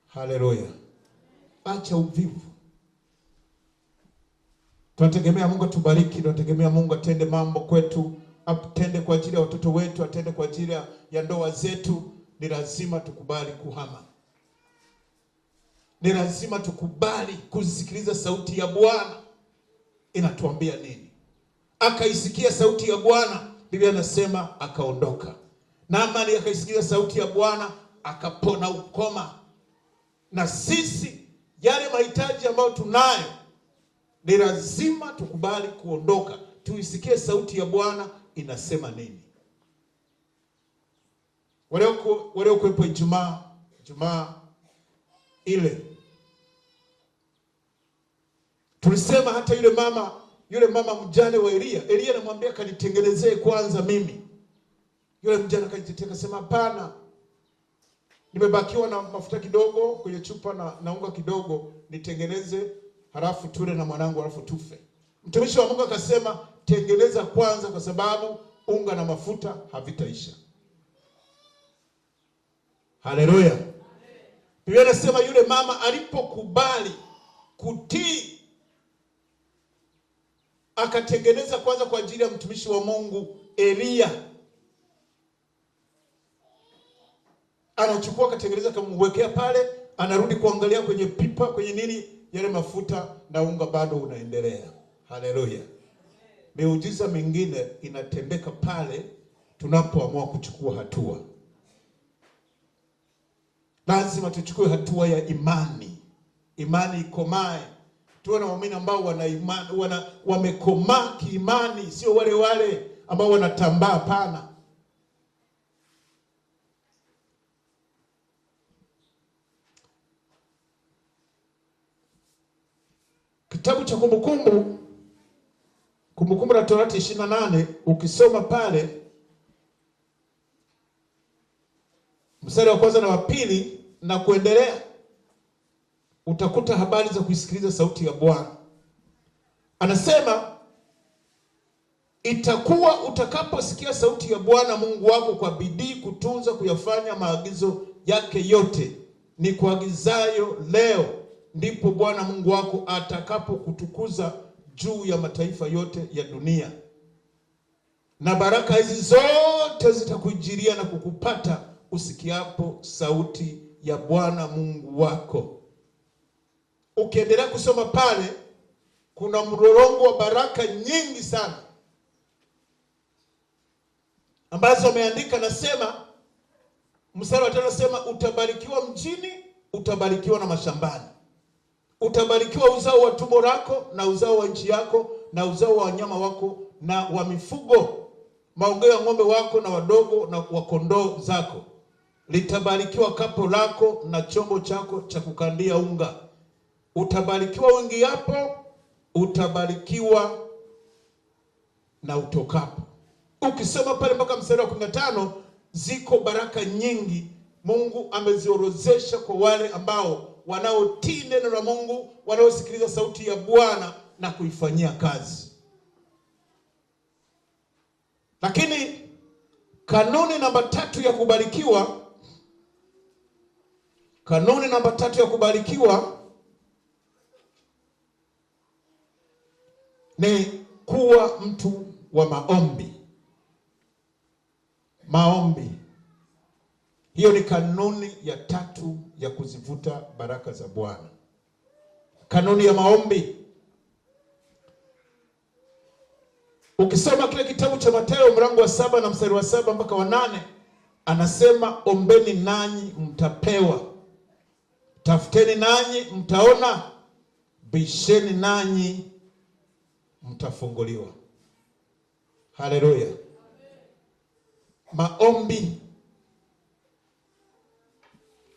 Haleluya. Acha uvivu. Tunategemea Mungu atubariki, tunategemea Mungu atende mambo kwetu, atende kwa ajili ya watoto wetu, atende kwa ajili ya ndoa zetu. Ni lazima tukubali kuhama. Ni lazima tukubali kusikiliza sauti ya Bwana inatuambia nini. Akaisikia sauti ya Bwana, Biblia inasema akaondoka. Naamani akaisikia sauti ya Bwana akapona ukoma. Na sisi yale mahitaji ambayo tunayo, ni lazima tukubali kuondoka, tuisikie sauti ya Bwana inasema nini. Wale kuwepo Ijumaa ile, tulisema hata yule mama mjane wa Elia anamwambia kanitengenezee kwanza mimi. Yule mjane akajitetea akasema hapana, nimebakiwa na mafuta kidogo kwenye chupa na unga kidogo, nitengeneze halafu tule na mwanangu halafu tufe. Mtumishi wa Mungu akasema tengeneza kwanza, kwa sababu unga na mafuta havitaisha. Haleluya. Biblia inasema yule mama alipokubali kutii, akatengeneza kwanza kwa ajili ya mtumishi wa Mungu Elia. Anachukua akatengeneza, akamwekea pale, anarudi kuangalia kwenye pipa, kwenye nini, yale mafuta na unga bado unaendelea. Haleluya. Miujiza mingine inatendeka pale tunapoamua kuchukua hatua. Lazima tuchukue hatua ya imani. Imani ikomae. Tuwe na waamini ambao wana imani, wamekomaa kiimani, sio wale ambao wanatambaa pana. Kitabu cha Kumbukumbu la Torati 28, ukisoma pale mstari wa kwanza na wa pili na kuendelea, utakuta habari za kuisikiliza sauti ya Bwana. Anasema itakuwa utakaposikia sauti ya Bwana Mungu wako kwa bidii kutunza kuyafanya maagizo yake yote ni kuagizayo leo, ndipo Bwana Mungu wako atakapokutukuza juu ya mataifa yote ya dunia. Na baraka hizi zote zitakujiria na kukupata usikiapo sauti ya Bwana Mungu wako. Ukiendelea kusoma pale, kuna mlolongo wa baraka nyingi sana ambazo ameandika. Nasema mstari wa 5 nasema utabarikiwa mjini, utabarikiwa na mashambani, utabarikiwa uzao wa tumbo lako na uzao wa nchi yako na uzao wa wanyama wako na wa mifugo, maongeo ya ng'ombe wako na wadogo na wa kondoo zako. Litabarikiwa kapo lako na chombo chako cha kukandia unga. Utabarikiwa uingiapo, utabarikiwa na utokapo. Ukisoma pale mpaka mstari wa 15, ziko baraka nyingi Mungu ameziorozesha kwa wale ambao wanaotii neno la Mungu, wanaosikiliza sauti ya Bwana na kuifanyia kazi. Lakini kanuni namba 3 ya kubarikiwa, kanuni namba 3 ya kubarikiwa ni kuwa mtu wa maombi. Maombi. Hiyo ni kanuni ya 3 ya kuzivuta baraka za Bwana. Kanuni ya maombi. Ukisoma kile kitabu cha Mathayo mlango wa 7 na mstari wa 7 mpaka wa 8, anasema ombeni nanyi mtapewa, tafuteni nanyi mtaona, bisheni nanyi mtafunguliwa. Haleluya. Maombi.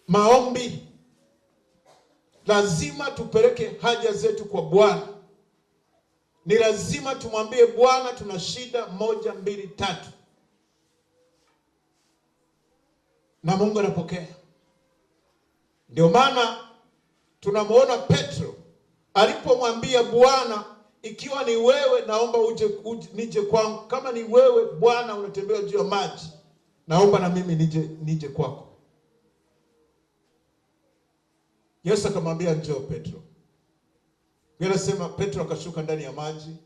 Maombi. Lazima tupeleke haja zetu kwa Bwana. Ni lazima tumwambie Bwana tuna shida 1, 2, 3. Na Mungu anapokea. Ndio maana tunamuona Petro alipomwambia Bwana, ikiwa ni wewe naomba nije kwangu. Kama ni wewe Bwana unatembea juu ya maji, naomba na mimi nije kwako. Yesu akamwambia njoo Petro. Yeye anasema Petro akashuka ndani ya maji,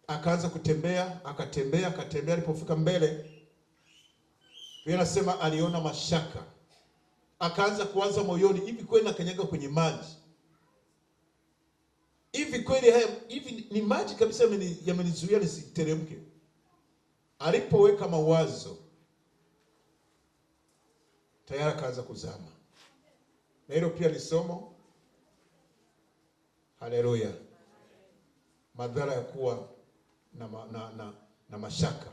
akaanza kutembea, akatembea. Alipofika mbele, yeye anasema aliona mashaka. Akaanza kuanza moyoni, hivi kweli nakanyaga kwenye maji? Hivi kweli haya, hivi ni maji kabisa yamenizuia nisiteremke? Alipoweka mawazo, tayari akaanza kuzama. Na hilo pia ni somo. Haleluya. Madhara ya kuwa na mashaka.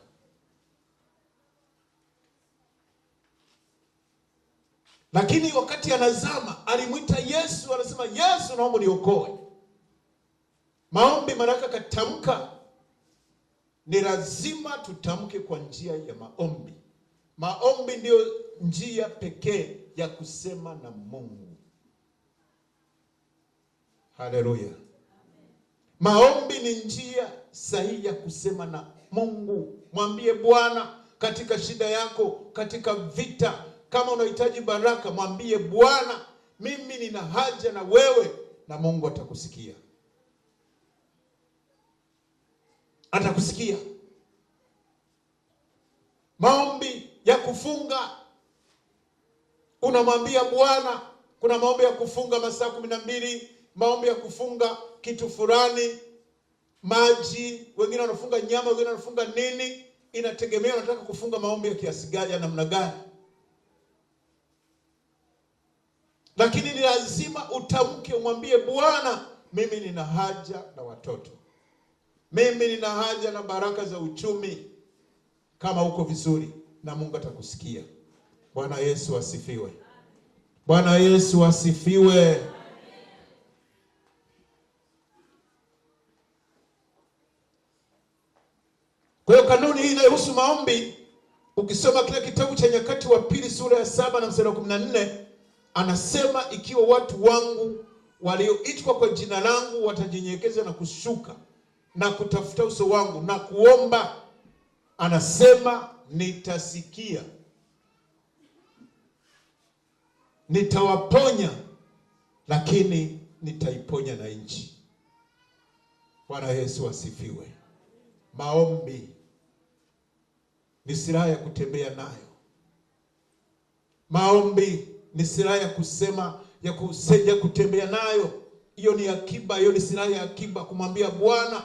Lakini wakati anazama, alimwita Yesu, anasema Yesu naomba niokoe. Maombi maana katamka. Ni lazima tutamke kwa njia ya maombi. Maombi ndio njia pekee ya kusema na Mungu. Haleluya. Maombi ni njia sahihi ya kusema na Mungu. Mwambie Bwana katika shida yako, katika vita. Kama unahitaji baraka, mwambie Bwana, mimi nina haja na wewe, na Mungu atakusikia. Atakusikia. Maombi ya kufunga, unamwambia Bwana, kuna maombi ya kufunga masaa 12, maombi ya kufunga kitu fulani, maji, wengine wanafunga nyama, wengine wanafunga nini, inategemea unataka kufunga maombi ya kiasi gani, ya namna gani. Lakini ni lazima utamke, umwambie Bwana, mimi nina haja na watoto. Mimi nina haja na baraka za uchumi. Kama uko vizuri, na Mungu atakusikia. Bwana Yesu asifiwe. Bwana Yesu asifiwe. Kwa hiyo kanuni hii inayohusu maombi, ukisoma kile kitabu cha Nyakati wa Pili sura ya 7 na mstari wa 14, anasema ikiwa watu wangu walioitwa kwa jina langu watajinyenyekeza na kushuka na kutafuta uso wangu na kuomba, anasema nitasikia, nitawaponya, lakini nitaiponya na nchi. Bwana Yesu asifiwe. Maombi ni silaha ya kutembea nayo. Maombi ni silaha ya kusema, ya kusaidia kutembea nayo. Hiyo ni akiba, hiyo ni silaha ya akiba, kumwambia Bwana,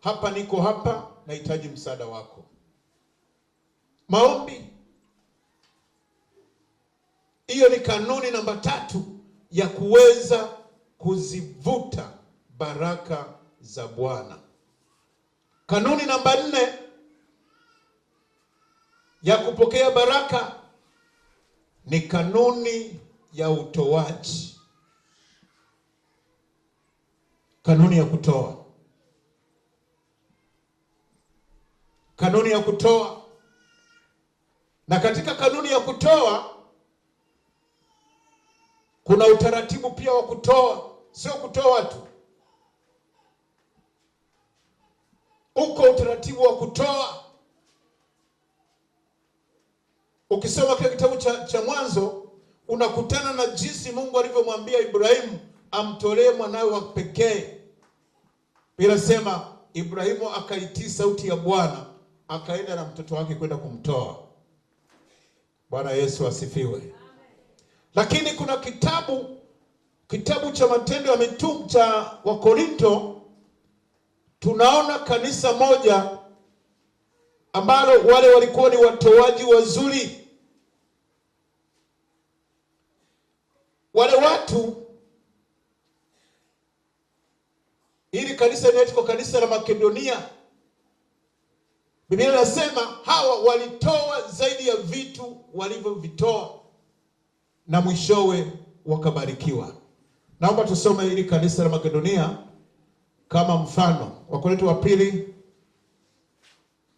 hapa niko hapa, nahitaji msaada wako. Maombi. Hiyo ni kanuni namba 3 ya kuweza kuzivuta baraka za Bwana. Kanuni namba 4 ya kupokea baraka ni kanuni ya utoaji. kanuni ya kutoa. Kanuni ya kutoa. Na katika kanuni ya kutoa kuna utaratibu pia wa kutoa, sio kutoa tu. Uko utaratibu wa kutoa. Ukisoma kile kitabu cha Mwanzo, unakutana na jinsi Mungu alivyomwambia Ibrahimu amtolee mwanawe wa pekee. Bila sema Ibrahimu akaitii sauti ya Bwana, akaenda na mtoto wake kwenda kumtoa. Bwana Yesu asifiwe. Amen. Lakini kuna kitabu cha Matendo ya Mitume cha Wakorinto, tunaona kanisa moja ambalo wale walikuwa ni watoaji wazuri. Wale watu, hili kanisa linaitwa kanisa la Makedonia. Biblia inasema hawa walitoa zaidi ya vitu walivyovitoa na mwishowe wakabarikiwa. Naomba tusome hili kanisa la Makedonia kama mfano. Wakorintho wa pili,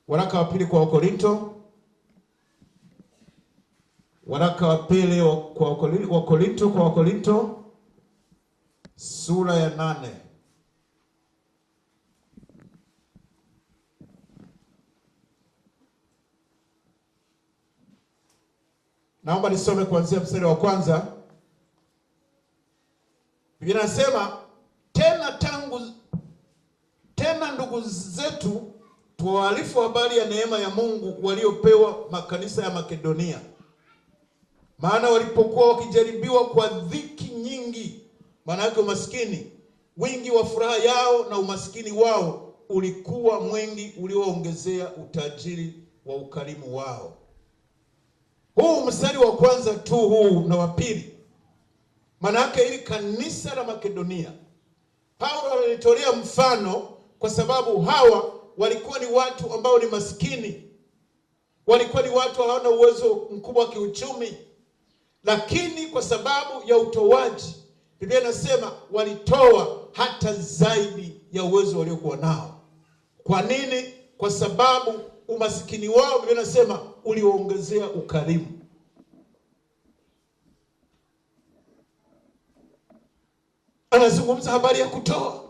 waraka wa pili kwa Wakorinto, waraka wa pili kwa Wakorinto sura ya 8. Naomba nisome kuanzia mstari wa kwanza. Biblia inasema, tena ndugu zetu tuwaarifu habari ya neema ya Mungu waliopewa makanisa ya Makedonia. Maana walipokuwa wakijaribiwa kwa dhiki nyingi, maana yake umaskini, wingi wa furaha yao na umaskini wao ulikuwa mwingi ulioongezea utajiri wa ukarimu wao. Huu mstari wa kwanza tu huu na wa pili, maana yake ili kanisa la Makedonia Paulo alitolea mfano, kwa sababu hawa walikuwa ni watu ambao ni maskini, walikuwa ni watu hawana uwezo mkubwa wa kiuchumi, lakini kwa sababu ya utoaji, Biblia inasema walitoa hata zaidi ya uwezo waliokuwa nao. Kwa nini? Kwa sababu umasikini wao, Biblia inasema, uliongezea ukarimu. Anazungumza habari ya kutoa.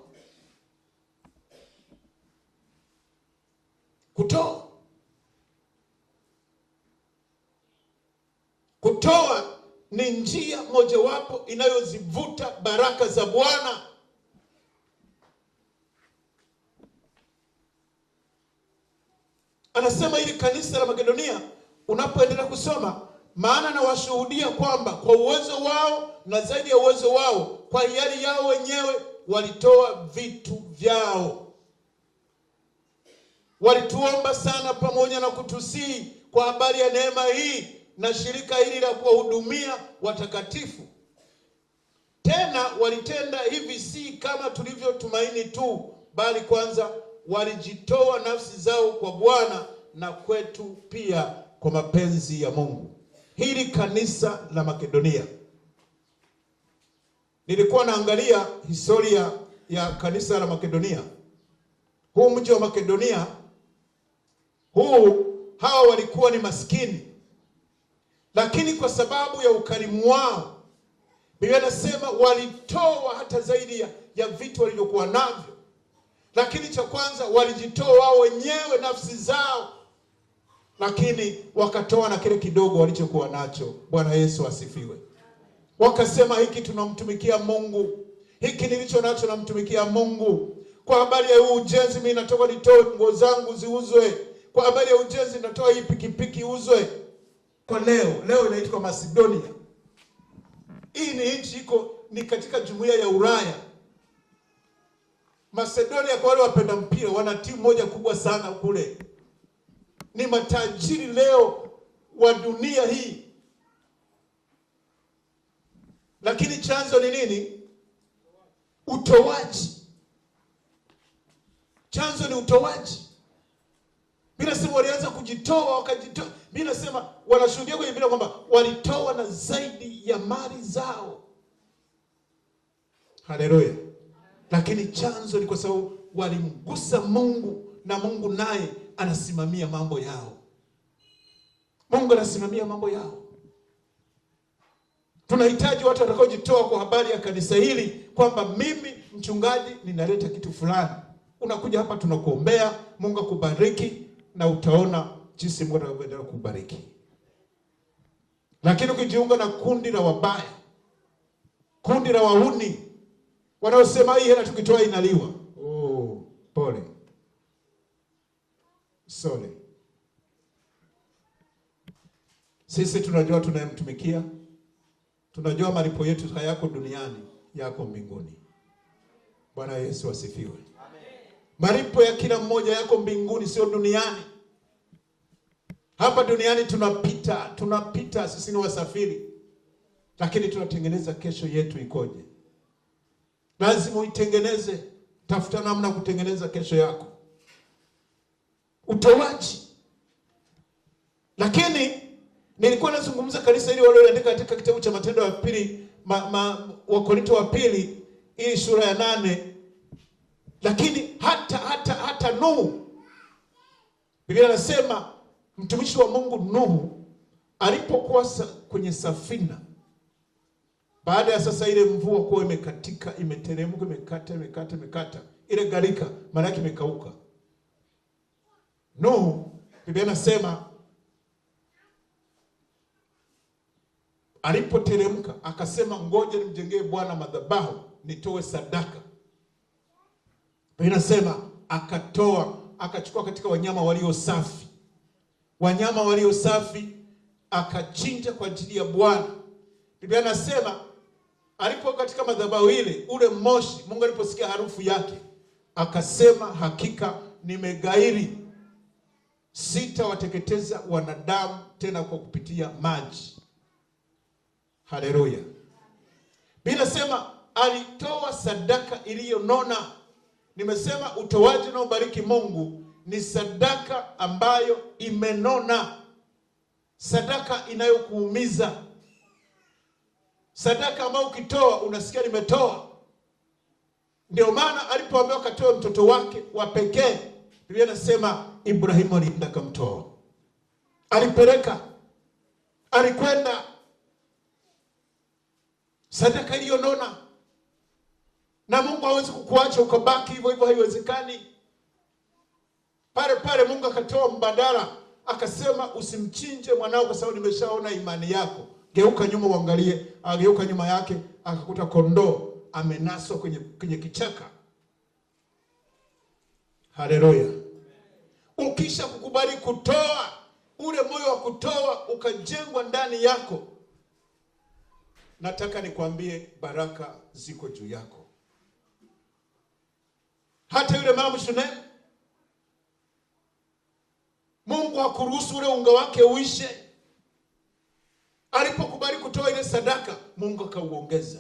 Kutoa ni njia mojawapo inayozivuta baraka za Bwana. Anasema hili kanisa la Makedonia, unapoendelea kusoma, maana na washuhudia kwamba kwa uwezo wao na zaidi ya uwezo wao, kwa hiari yao wenyewe walitoa vitu vyao. Walituomba sana pamoja na kutusihi kwa habari ya neema hii na shirika hili la kuwahudumia watakatifu. Tena walitenda hivi si kama tulivyotumaini tu, bali kwanza walijitoa nafsi zao kwa Bwana na kwetu pia kwa mapenzi ya Mungu. Hili kanisa la Makedonia, nilikuwa naangalia historia ya kanisa la Makedonia. Huu mji wa Makedonia hawa walikuwa ni maskini, lakini kwa sababu ya ukarimu wao, Biblia inasema walitoa hata zaidi ya vitu walivyokuwa navyo. Lakini cha kwanza walijitoa wao wenyewe nafsi zao, lakini wakatoa na kile kidogo walichokuwa nacho. Bwana Yesu asifiwe. Wakasema, hiki tunamtumikia Mungu, hiki nilicho nacho namtumikia Mungu. Kwa habari ya huu ujenzi, mimi natoka nitoe nguo zangu ziuzwe. Kwa habari ya ujenzi, natoa hii pikipiki uzwe. Kwa leo inaitwa Macedonia. Hii ni nchi ni katika jumuiya ya Ulaya. Macedonia, kwa wale wapenda mpira, wana timu moja kubwa sana kule. Ni matajiri leo wa dunia hii. Lakini chanzo ni nini? Utoaji. Chanzo ni utoaji. Bila sema walianza kujitoa, wakajitoa. Bila sema wanashuhudia kwenye Biblia kwamba walitoa na zaidi ya mali zao. Haleluya. lakini chanzo ni kwa sababu walimgusa Mungu, na Mungu naye anasimamia mambo yao. Mungu anasimamia mambo yao. Tunahitaji watu watakaojitoa kwa habari ya kanisa hili, kwamba mimi mchungaji ninaleta kitu fulani. Unakuja hapa, tunakuombea, Mungu akubariki, na utaona jinsi Mungu atakavyoendelea kukubariki. Lakini ukijiunga na kundi la wabaya, kundi la wahuni wanaosema hii hela tukitoa inaliwa, pole, sorry. Sisi tunajua tunayemtumikia, tunajua malipo yetu hayako duniani, yako mbinguni. Bwana Yesu asifiwe. Amen. Malipo ya kila mmoja yako mbinguni, sio duniani. Hapa duniani tunapita, sisi ni wasafiri, lakini tunatengeneza kesho yetu ikoje. Lazima uitengeneze, tafuta namna kutengeneza kesho yako. Utoaji. Lakini nilikuwa nazungumza kanisa hili walioandika katika kitabu cha Matendo ya Pili, Wakorintho wa pili, hii sura ya 8. Lakini hata Nuhu, Biblia inasema mtumishi wa Mungu Nuhu alipokuwa kwenye safina, baada ya sasa ile mvua kuwa imekatika, imeteremka, imekata, ile gharika maana yake imekauka. Nuhu, Biblia inasema alipoteremka akasema, ngoja nimjengee Bwana madhabahu nitoe sadaka. Biblia inasema akachukua katika wanyama walio safi. Wanyama walio safi akachinja kwa ajili ya Bwana. Biblia inasema alipo katika madhabahu ile, ule moshi, Mungu aliposikia harufu yake akasema, hakika nimegairi, sitawateketeza wanadamu tena kwa kupitia maji. Haleluya. Biblia inasema alitoa sadaka iliyonona. Nimesema utoaji na ubariki Mungu ni sadaka ambayo imenona, sadaka inayokuumiza, sadaka ambayo ukitoa unasikia nimetoa. Ndio maana alipoambiwa akatoa mtoto wake wa pekee, Biblia inasema Ibrahimu alienda kumtoa, alipeleka, alikwenda. Sadaka iliyonona. Na Mungu hawezi kukuacha ukabaki hivyo hivyo, haiwezekani. Pale Mungu akatoa mbadala, akasema usimchinje mwanao kwa sababu nimeshaona imani yako. Geuka nyuma uangalie. Ageuka nyuma yake, akakuta kondoo amenaswa kwenye kichaka. Haleluya. Ukisha kukubali kutoa, ule moyo wa kutoa ukajengwa ndani yako, nataka nikwambie baraka ziko juu yako. Hata yule mama Shunemu, Mungu hakuruhusu ule unga wake uishe. Alipokubali kutoa ile sadaka, Mungu akauongeza.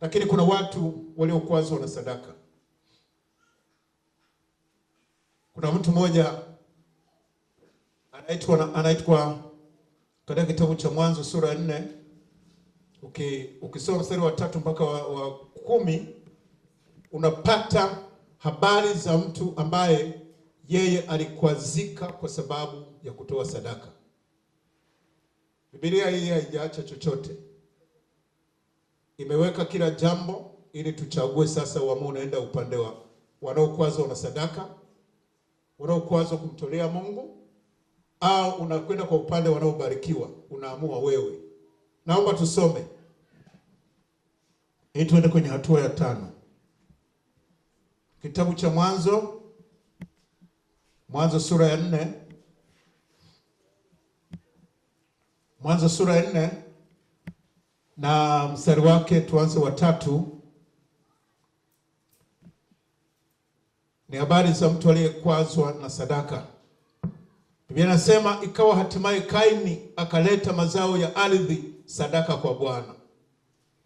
Lakini kuna watu waliokwazwa na sadaka. Kuna mtu mmoja anaitwa katika kitabu cha Mwanzo sura ya 4, ukisoma mstari wa 3 mpaka wa 10, unapata habari za mtu ambaye yeye alikwazika kwa sababu ya kutoa sadaka. Biblia hii haijaacha chochote. Imeweka kila jambo ili tuchague sasa uamue unaenda upande wa wanaokwazwa na sadaka, wanaokwazwa kumtolea Mungu, au unakwenda kwa upande wanaobarikiwa. Unaamua wewe. Naomba tusome ili tuende kwenye hatua ya 5. Kitabu cha Mwanzo sura ya 4. Mwanzo sura ya 4 na mstari wake tuanze wa 3. Ni habari za mtu aliyekwazwa na sadaka. Biblia inasema ikawa hatimaye Kaini akaleta mazao ya ardhi sadaka kwa Bwana.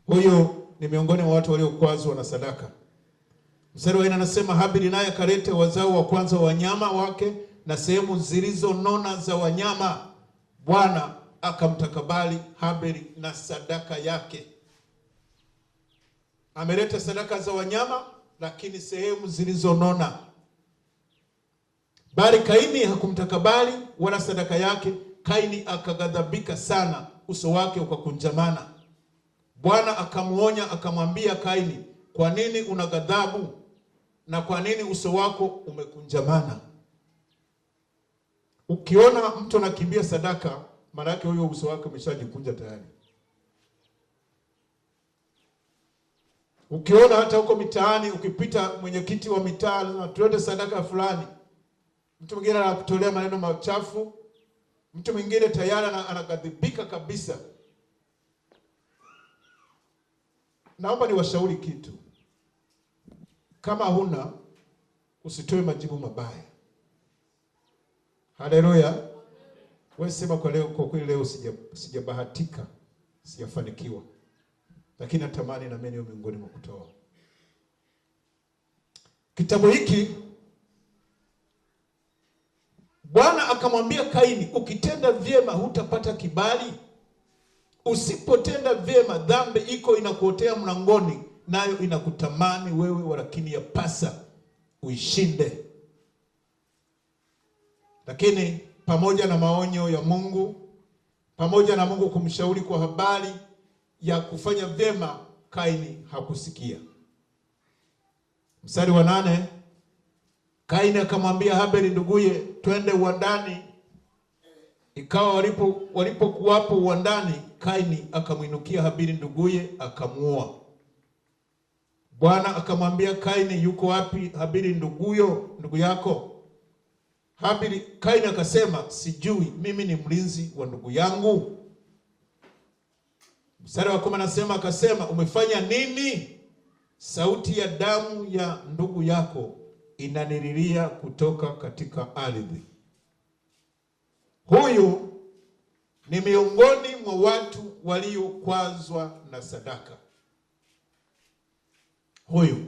Huyo ni miongoni mwa watu waliokwazwa na sadaka. Mstari wa 4 anasema Habili naye akaleta wazao wa kwanza wa wanyama wake na sehemu zilizonona za wanyama. Bwana akamtakabali Habili na sadaka yake. ameleta sadaka za wanyama, lakini sehemu zilizonona. Bali Kaini hakumtakabali wala sadaka yake. Kaini akaghadhabika sana, uso wake ukakunjamana. Bwana akamuonya akamwambia Kaini, kwa nini una ghadhabu na kwa nini uso wako umekunjamana? Ukiona mtu anakimbia sadaka, maana yake huyo uso wake umeshajikunja tayari. Ukiona hata huko mitaani ukipita, mwenyekiti wa mitaa na tuende sadaka fulani, mtu mwingine anakutolea maneno machafu, mtu mwingine tayari anaghadhibika kabisa. Naomba niwashauri kitu. Kama huna, usitoe majibu mabaya. Haleluya. Wewe sema kwa leo, kwa kweli leo sijabahatika, sijafanikiwa, lakini natamani na mimi niwe miongoni mwa kutoa. Kitabu hiki Bwana akamwambia Kaini, ukitenda vyema hutapata kibali. Usipotenda vyema, dhambi iko inakuotea mlangoni, nayo inakutamani wewe, walakini yapasa uishinde. Lakini pamoja na maonyo ya Mungu, pamoja na Mungu kumshauri kwa habari ya kufanya vyema, Kaini hakusikia. Mstari wa 8, Kaini akamwambia Habili nduguye, twende uwandani. Ikawa walipokuwapo uwandani, Kaini akamwinukia Habili nduguye akamuoa. Bwana akamwambia Kaini, yuko wapi Habili ndugu yako? Kaini akasema, sijui, mimi ni mlinzi wa ndugu yangu. Mstari wa 10 anasema, akasema, umefanya nini? Sauti ya damu ya ndugu yako inanililia kutoka katika ardhi. Huyu ni miongoni mwa watu waliokwazwa na sadaka. Huyu.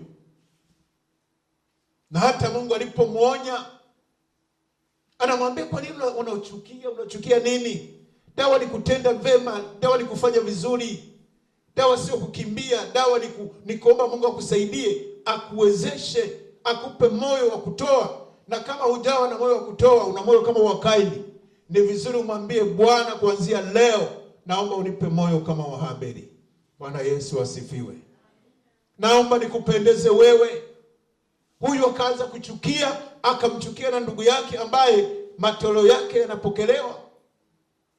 Na hata Mungu alipomuonya, anamwambia, kwa nini unachukia nini? Dawa ni kutenda vema, dawa ni kufanya vizuri. Dawa sio kukimbia, dawa ni kuomba Mungu akusaidie, akuwezeshe, akupe moyo wa kutoa. Na kama hujawa na moyo wa kutoa, una moyo kama wa Kaini, ni vizuri umwambie Bwana, kuanzia leo naomba unipe moyo kama wa Habili. Bwana Yesu asifiwe. Naomba nikupendeze wewe. Huyu akaanza kuchukia, akamchukia na ndugu yake ambaye matoleo yake yanapokelewa.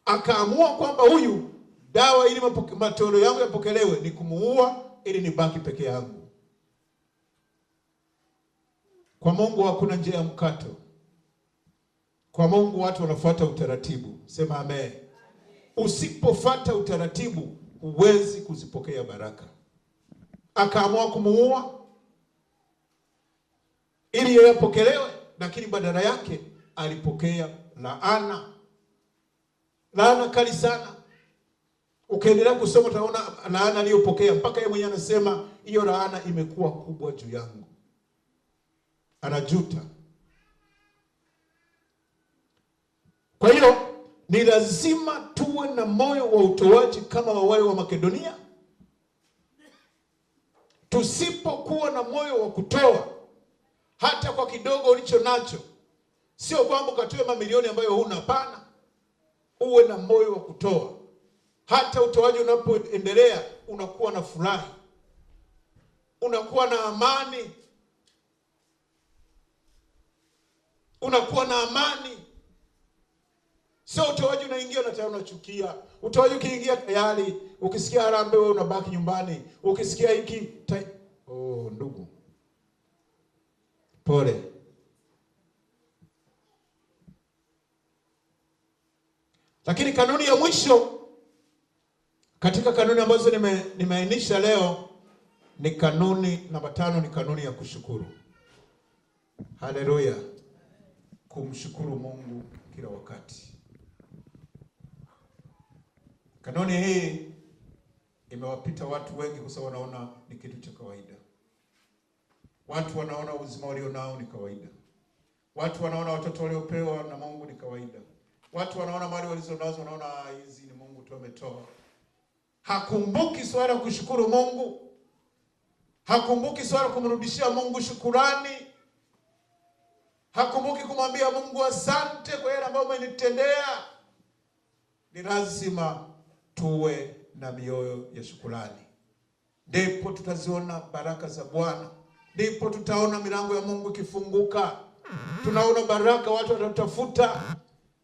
Akaamua kwamba huyu, dawa ili matoleo yangu yapokelewe ni kumuua ili nibaki peke yangu. Kwa Mungu hakuna njia ya mkato. Kwa Mungu watu wanafuata utaratibu. Sema amen. Usipofuata utaratibu, huwezi kuzipokea baraka. Akaamua kumuua ili yeye apokelewe, lakini badala yake alipokea laana. Laana kali sana. Ukiendelea kusoma utaona laana aliyopokea, mpaka yeye mwenyewe anasema hiyo laana imekuwa kubwa juu yangu. Anajuta. Kwa hiyo ni lazima tuwe na moyo wa utoaji kama wale wa Makedonia. Tusipokuwa na moyo wa kutoa hata kwa kidogo ulicho nacho, sio kwamba ukatoe mamilioni ambayo huna, hapana. Uwe na moyo wa kutoa. Hata utoaji unapoendelea, unakuwa na furaha, unakuwa na amani, unakuwa na amani. Sio utoaji unaingia na tayari unachukia. Utoaji ukiingia tayari, ukisikia harambee wewe unabaki nyumbani. Ukisikia hiki ndugu, pole. Lakini kanuni ya mwisho katika kanuni ambazo nimeainisha leo ni kanuni namba 5, ni kanuni ya kushukuru. Haleluya. Kumshukuru Mungu kila wakati. Kanuni hii imewapita watu wengi kwa sababu wanaona ni kitu cha kawaida. Watu wanaona uzima walio nao ni kawaida. Watu wanaona watoto waliopewa na Mungu ni kawaida. Watu wanaona mali walizonazo, wanaona hizi ni Mungu tu ametoa. Hakumbuki swala kushukuru Mungu. hakumbuki swala kumrudishia Mungu shukurani, hakumbuki kumwambia Mungu asante kwa yale ambayo umenitendea. Ni lazima tuwe na mioyo ya shukurani, ndipo tutaziona baraka za Bwana, ndipo tutaona milango ya Mungu ikifunguka. Tunaona baraka, watu watatafuta,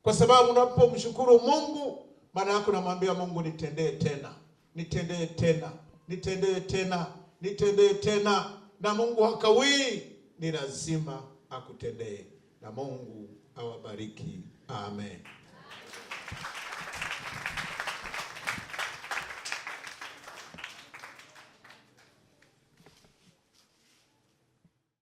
kwa sababu unapomshukuru Mungu, maana yake unamwambia Mungu, nitendee tena, nitendee tena, nitendee tena, nitendee tena. Na Mungu hakawii, ni lazima akutendee. Na Mungu awabariki. Amen.